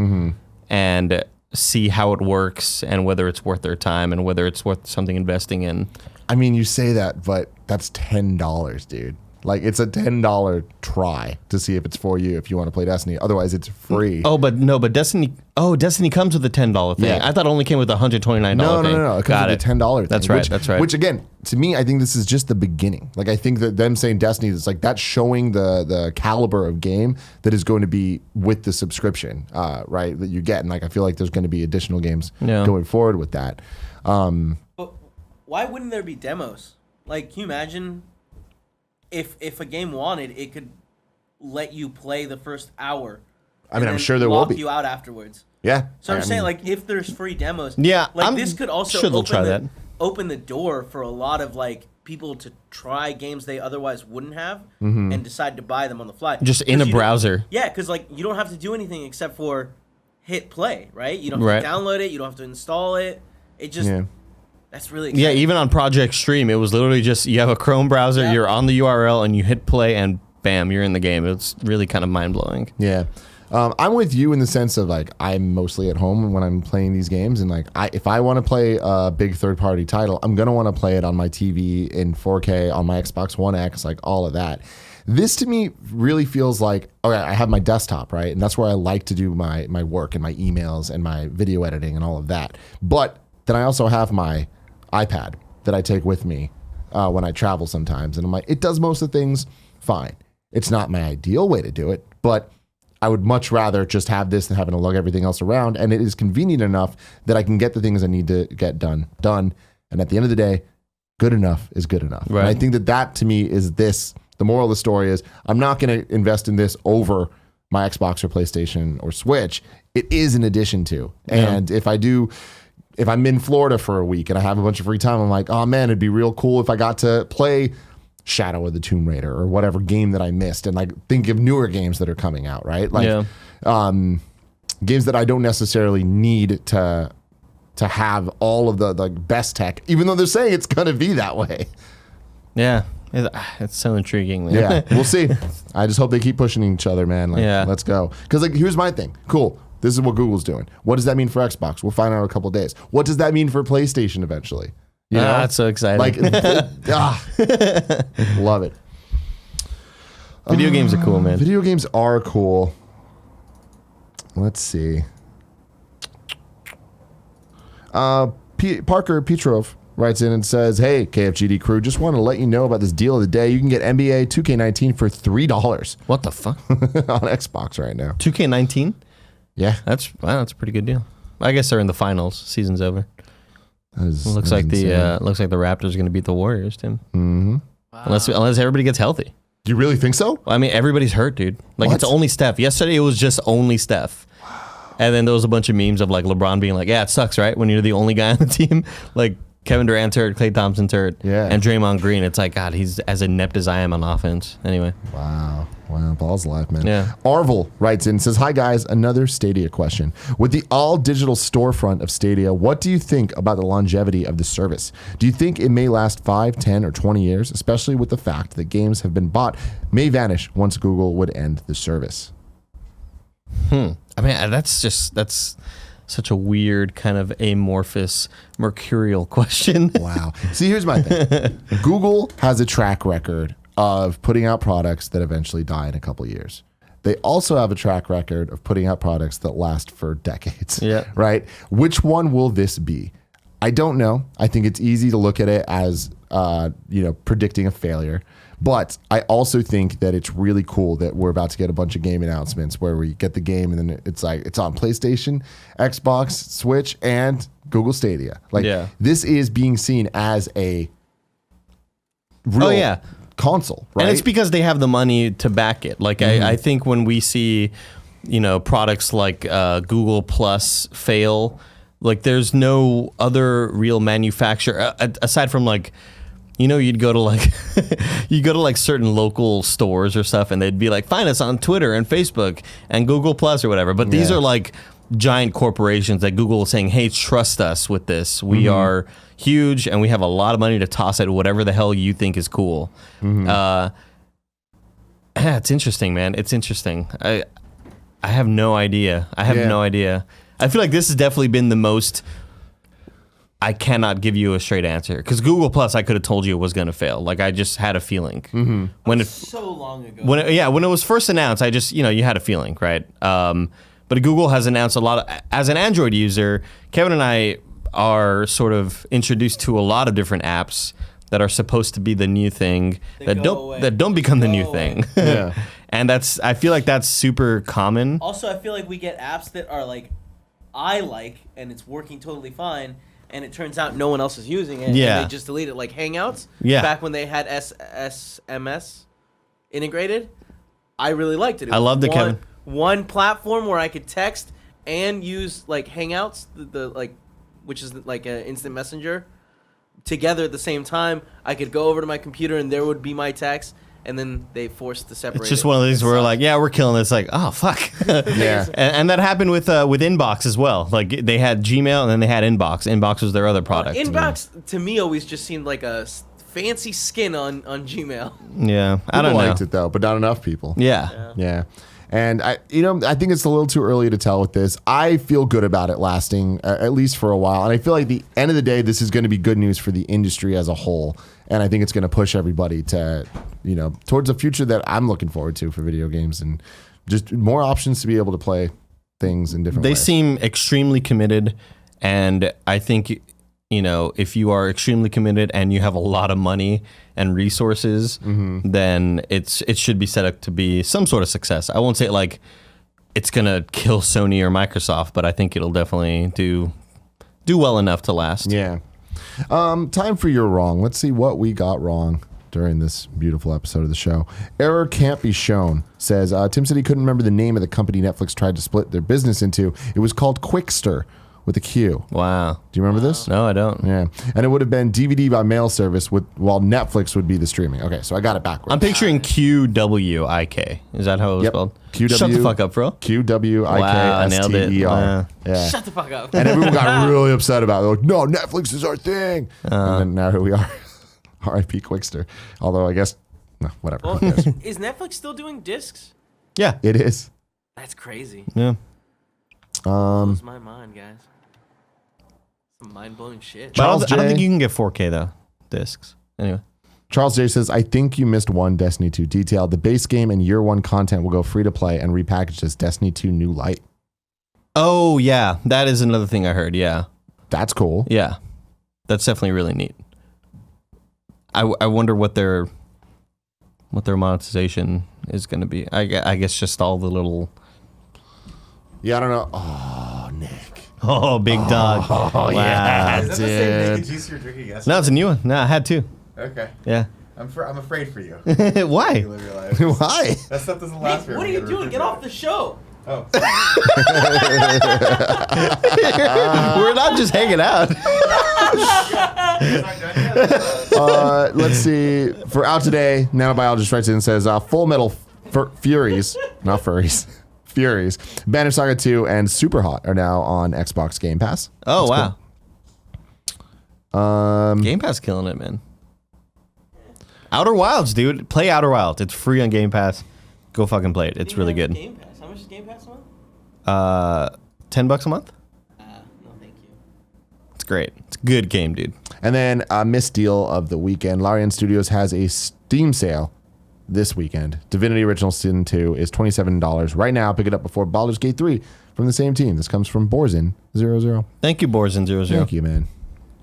Speaker 2: and see how it works and whether it's worth their time and whether it's worth something investing in.
Speaker 1: I mean, you say that, but that's $10, dude. Like, it's a $10 try to see if it's for you if you want to play Destiny. Otherwise, it's free.
Speaker 2: But Destiny comes with a $10 thing.
Speaker 1: Yeah.
Speaker 2: I thought it only came with a $129 thing.
Speaker 1: No. It comes with a $10 thing.
Speaker 2: That's right. That's right.
Speaker 1: Which, again, to me, I think this is just the beginning. Like, I think that them saying Destiny is like that's showing the caliber of game that is going to be with the subscription, right? That you get. And, I feel like there's going to be additional games going forward with that.
Speaker 3: But why wouldn't there be demos? Can you imagine if a game wanted, it could let you play the first hour.
Speaker 1: I mean,
Speaker 3: and
Speaker 1: I'm
Speaker 3: then
Speaker 1: sure there will
Speaker 3: lock
Speaker 1: be.
Speaker 3: you out afterwards.
Speaker 1: Yeah.
Speaker 3: So I'm
Speaker 1: I
Speaker 3: saying,
Speaker 1: mean,
Speaker 3: like, if there's free demos,
Speaker 2: Yeah,
Speaker 3: like this could also
Speaker 2: sure they'll try that.
Speaker 3: open the door for a lot of like people to try games they otherwise wouldn't have and decide to buy them on the fly.
Speaker 2: Just in
Speaker 3: 'Cause
Speaker 2: a
Speaker 3: you don't-
Speaker 2: browser.
Speaker 3: Yeah, because like you don't have to do anything except for hit play, right? You don't have
Speaker 2: Right.
Speaker 3: to download it. You don't have to install it. It just
Speaker 1: Yeah.
Speaker 3: that's really exciting.
Speaker 2: Yeah, even on Project Stream, it was literally just you have a Chrome browser,
Speaker 3: Yeah.
Speaker 2: you're on the URL, and you hit play, and bam, you're in the game. It's really kind of mind blowing.
Speaker 1: Yeah. I'm with you in the sense of like I'm mostly at home when I'm playing these games, and like if I want to play a big third party title, I'm gonna want to play it on my TV in 4K on my Xbox One X, like all of that. This to me really feels like okay, I have my desktop, right, and that's where I like to do my work and my emails and my video editing and all of that. But then I also have my iPad that I take with me when I travel sometimes, and I'm like, it does most of the things fine. It's not my ideal way to do it, but I would much rather just have this than having to lug everything else around. And it is convenient enough that I can get the things I need to get done. And at the end of the day, good enough is good enough.
Speaker 2: Right.
Speaker 1: And I think that to me is this. The moral of the story is I'm not going to invest in this over my Xbox or PlayStation or Switch. It is an addition to. And if I'm in Florida for a week and I have a bunch of free time, I'm like, oh man, it'd be real cool if I got to play Shadow of the Tomb Raider or whatever game that I missed, and like think of newer games that are coming out, right? Like games that I don't necessarily need to have all of the like best tech, even though they're saying it's gonna be that way.
Speaker 2: Yeah, it's so intriguing, man.
Speaker 1: Yeah, we'll see. I just hope they keep pushing each other, man. Like, let's go. Because like, here's my thing. Cool. This is what Google's doing. What does that mean for Xbox? We'll find out in a couple of days. What does that mean for PlayStation eventually? You know?
Speaker 2: That's so exciting.
Speaker 1: Like, love it.
Speaker 2: Video games are cool, man.
Speaker 1: Video games are cool. Let's see. Parker Petrov writes in and says, hey, KFGD crew, just want to let you know about this deal of the day. You can get NBA 2K19 for $3
Speaker 2: What the fuck?
Speaker 1: on Xbox right now.
Speaker 2: 2K19?
Speaker 1: Yeah.
Speaker 2: That's a pretty good deal. I guess they're in the finals. Season's over. Looks
Speaker 1: that
Speaker 2: like
Speaker 1: is insane.
Speaker 2: looks like the Raptors are going to beat the Warriors, Tim. Mm-hmm. Unless everybody gets healthy.
Speaker 1: Do you really think so?
Speaker 2: I mean, everybody's hurt, dude. Like,
Speaker 1: What?
Speaker 2: it's only Steph. Yesterday, it was just only Steph. And then there was a bunch of memes of, like, LeBron being like, yeah, it sucks, right? When you're the only guy on the team. Like, Kevin Durant's hurt, Klay Thompson's hurt,
Speaker 1: Yeah.
Speaker 2: and Draymond Green. It's like, God, he's as inept as I am on offense. Anyway.
Speaker 1: Wow, balls alive, man.
Speaker 2: Yeah.
Speaker 1: Arvel writes in and says, hi guys, another Stadia question. With the all-digital storefront of Stadia, what do you think about the longevity of the service? Do you think it may last 5, 10, or 20 years, especially with the fact that games have been bought may vanish once Google would end the service?
Speaker 2: I mean, that's such a weird kind of amorphous mercurial question.
Speaker 1: Wow. See, here's my thing. Google has a track record of putting out products that eventually die in a couple of years. They also have a track record of putting out products that last for decades.
Speaker 2: Yeah.
Speaker 1: Right? Which one will this be? I don't know. I think it's easy to look at it as, predicting a failure. But I also think that it's really cool that we're about to get a bunch of game announcements where we get the game and then it's like it's on PlayStation, Xbox, Switch, and Google Stadia. Like this is being seen as a real console, right?
Speaker 2: And it's because they have the money to back it. Like I think when we see, products like Google Plus fail, like there's no other real manufacturer aside from like, you'd go to like certain local stores or stuff, and they'd be like, find us on Twitter and Facebook and Google Plus or whatever. But these are like giant corporations that Google is saying, hey, trust us with this. We are huge and we have a lot of money to toss at whatever the hell you think is cool. It's interesting, man. It's interesting. I have no idea. No idea. I feel like this has definitely been the most. I cannot give you a straight answer because Google Plus, I could have told you it was going to fail. Like I just had a feeling when it
Speaker 3: so long ago.
Speaker 2: when it was first announced. I just you had a feeling, right? But Google has announced a lot of, as an Android user. Kevin and I are sort of introduced to a lot of different apps that are supposed to be the new thing that don't become the new thing.
Speaker 1: Yeah.
Speaker 2: And I feel like that's super common.
Speaker 3: Also, I feel like we get apps that are like, I like, and it's working totally fine. and it turns out no one else is using it.
Speaker 2: Yeah.
Speaker 3: And they just delete it, like Hangouts.
Speaker 2: Yeah.
Speaker 3: Back when they had SMS integrated, I really liked it.
Speaker 2: I loved it, Kevin.
Speaker 3: One platform where I could text and use like Hangouts, which is like an instant messenger, together at the same time. I could go over to my computer and there would be my text, and then they forced to separate.
Speaker 2: It's just one of these where like, yeah, we're killing this. Like, oh fuck.
Speaker 1: Yeah.
Speaker 2: And that happened with Inbox as well. Like they had Gmail and then they had Inbox. Inbox was their other product.
Speaker 3: Inbox to me always just seemed like a fancy skin on Gmail.
Speaker 2: Yeah, I don't
Speaker 1: People
Speaker 2: know.
Speaker 1: liked it though, but not enough people.
Speaker 2: Yeah.
Speaker 1: Yeah. And I think it's a little too early to tell with this. I feel good about it lasting at least for a while. And I feel like at the end of the day, this is going to be good news for the industry as a whole. And I think it's going to push everybody to, towards a future that I'm looking forward to for video games and just more options to be able to play things in different ways.
Speaker 2: They seem extremely committed. And I think, if you are extremely committed and you have a lot of money and resources, then it should be set up to be some sort of success. I won't say like it's gonna kill Sony or Microsoft, but I think it'll definitely do well enough to last.
Speaker 1: Yeah. Time for your wrong. Let's see what we got wrong during this beautiful episode of the show. Error can't be shown says Tim said he couldn't remember the name of the company Netflix tried to split their business into. It was called Quickster with a Q.
Speaker 2: Wow.
Speaker 1: Do you remember this?
Speaker 2: No, I don't.
Speaker 1: Yeah. And it would have been DVD by mail service while Netflix would be the streaming. Okay, so I got it backwards.
Speaker 2: I'm picturing QWIK. Is that how it was spelled?
Speaker 1: QW.
Speaker 2: Shut the fuck up, bro.
Speaker 1: QWIKSTER.
Speaker 2: Wow, I nailed it. Wow.
Speaker 1: Yeah.
Speaker 3: Shut the fuck up.
Speaker 1: And everyone got really upset about it. They're like, no, Netflix is our thing. And then now here we are. R.I.P. Quickster. Although I guess, no, whatever.
Speaker 3: Well,
Speaker 1: Who cares?
Speaker 3: is Netflix still doing discs?
Speaker 2: Yeah.
Speaker 1: It is.
Speaker 3: That's crazy.
Speaker 2: Yeah.
Speaker 3: Blows my mind, guys. Some mind-blowing shit.
Speaker 2: But I
Speaker 1: Charles
Speaker 2: don't think
Speaker 1: J.
Speaker 2: you can get 4K though, discs. Anyway.
Speaker 1: Charles J says, I think you missed one Destiny 2 detail. The base game and year one content will go free to play and repackaged as Destiny 2 New Light.
Speaker 2: Oh yeah, that is another thing I heard. Yeah.
Speaker 1: That's cool.
Speaker 2: Yeah. That's definitely really neat. I wonder what their monetization is going to be. I guess just all the little.
Speaker 1: Yeah, I don't know. Oh, Nick.
Speaker 2: Oh, big dog.
Speaker 1: Oh,
Speaker 2: wow.
Speaker 1: yeah,
Speaker 5: Is that the same
Speaker 1: dude.
Speaker 5: naked juice you were drinking yesterday?
Speaker 2: No, it's a new one. No, I had two.
Speaker 5: Okay.
Speaker 2: Yeah.
Speaker 5: I'm afraid for you.
Speaker 2: Why?
Speaker 5: You live your life.
Speaker 1: Why?
Speaker 5: That stuff doesn't last
Speaker 3: Nick,
Speaker 5: forever.
Speaker 3: what are you doing? Get off the show.
Speaker 5: Oh.
Speaker 2: We're not just hanging out.
Speaker 1: Let's see. For out today, Nanobiologist writes in and says, Full Metal Furies, not furries, Furies, Banner Saga 2, and Super Hot are now on Xbox Game Pass.
Speaker 2: Oh,
Speaker 1: That's
Speaker 2: wow.
Speaker 1: cool.
Speaker 2: Game Pass killing it, man. Outer Wilds, dude. Play Outer Wilds. It's free on Game Pass. Go fucking play it. It's really good.
Speaker 3: Game Pass. How much is Game Pass a month?
Speaker 2: $10 a month?
Speaker 3: No, thank you.
Speaker 2: It's great. It's a good game, dude.
Speaker 1: And then missed deal of the weekend. Larian Studios has a Steam sale this weekend. Divinity Original Sin 2 is $27 right now. Pick it up before Baldur's Gate 3 from the same team. This comes from Borzin00.
Speaker 2: Thank you, Borzin00.
Speaker 1: Thank you, man.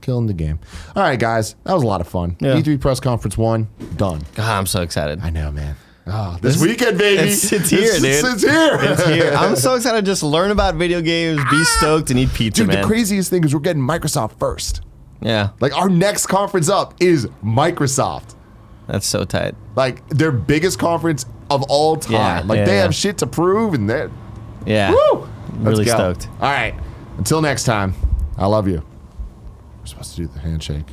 Speaker 1: Killing the game. All right, guys. That was a lot of fun.
Speaker 2: Yeah.
Speaker 1: E3 press conference 1, done.
Speaker 2: God, I'm so excited.
Speaker 1: I know, man. Oh, this weekend, baby.
Speaker 2: It's here, dude.
Speaker 1: It's here.
Speaker 2: It's here. I'm so excited to just learn about video games, be stoked, and eat pizza,
Speaker 1: Dude,
Speaker 2: man.
Speaker 1: the craziest thing is we're getting Microsoft first.
Speaker 2: Yeah,
Speaker 1: Like, our next conference up is Microsoft.
Speaker 2: that's so tight.
Speaker 1: Like, their biggest conference of all time.
Speaker 2: Yeah,
Speaker 1: Like,
Speaker 2: yeah,
Speaker 1: they
Speaker 2: yeah.
Speaker 1: have shit to prove, and they're...
Speaker 2: Yeah.
Speaker 1: Woo! Let's
Speaker 2: Really
Speaker 1: go.
Speaker 2: stoked.
Speaker 1: All right. Until next time, I love you. We're supposed to do the handshake.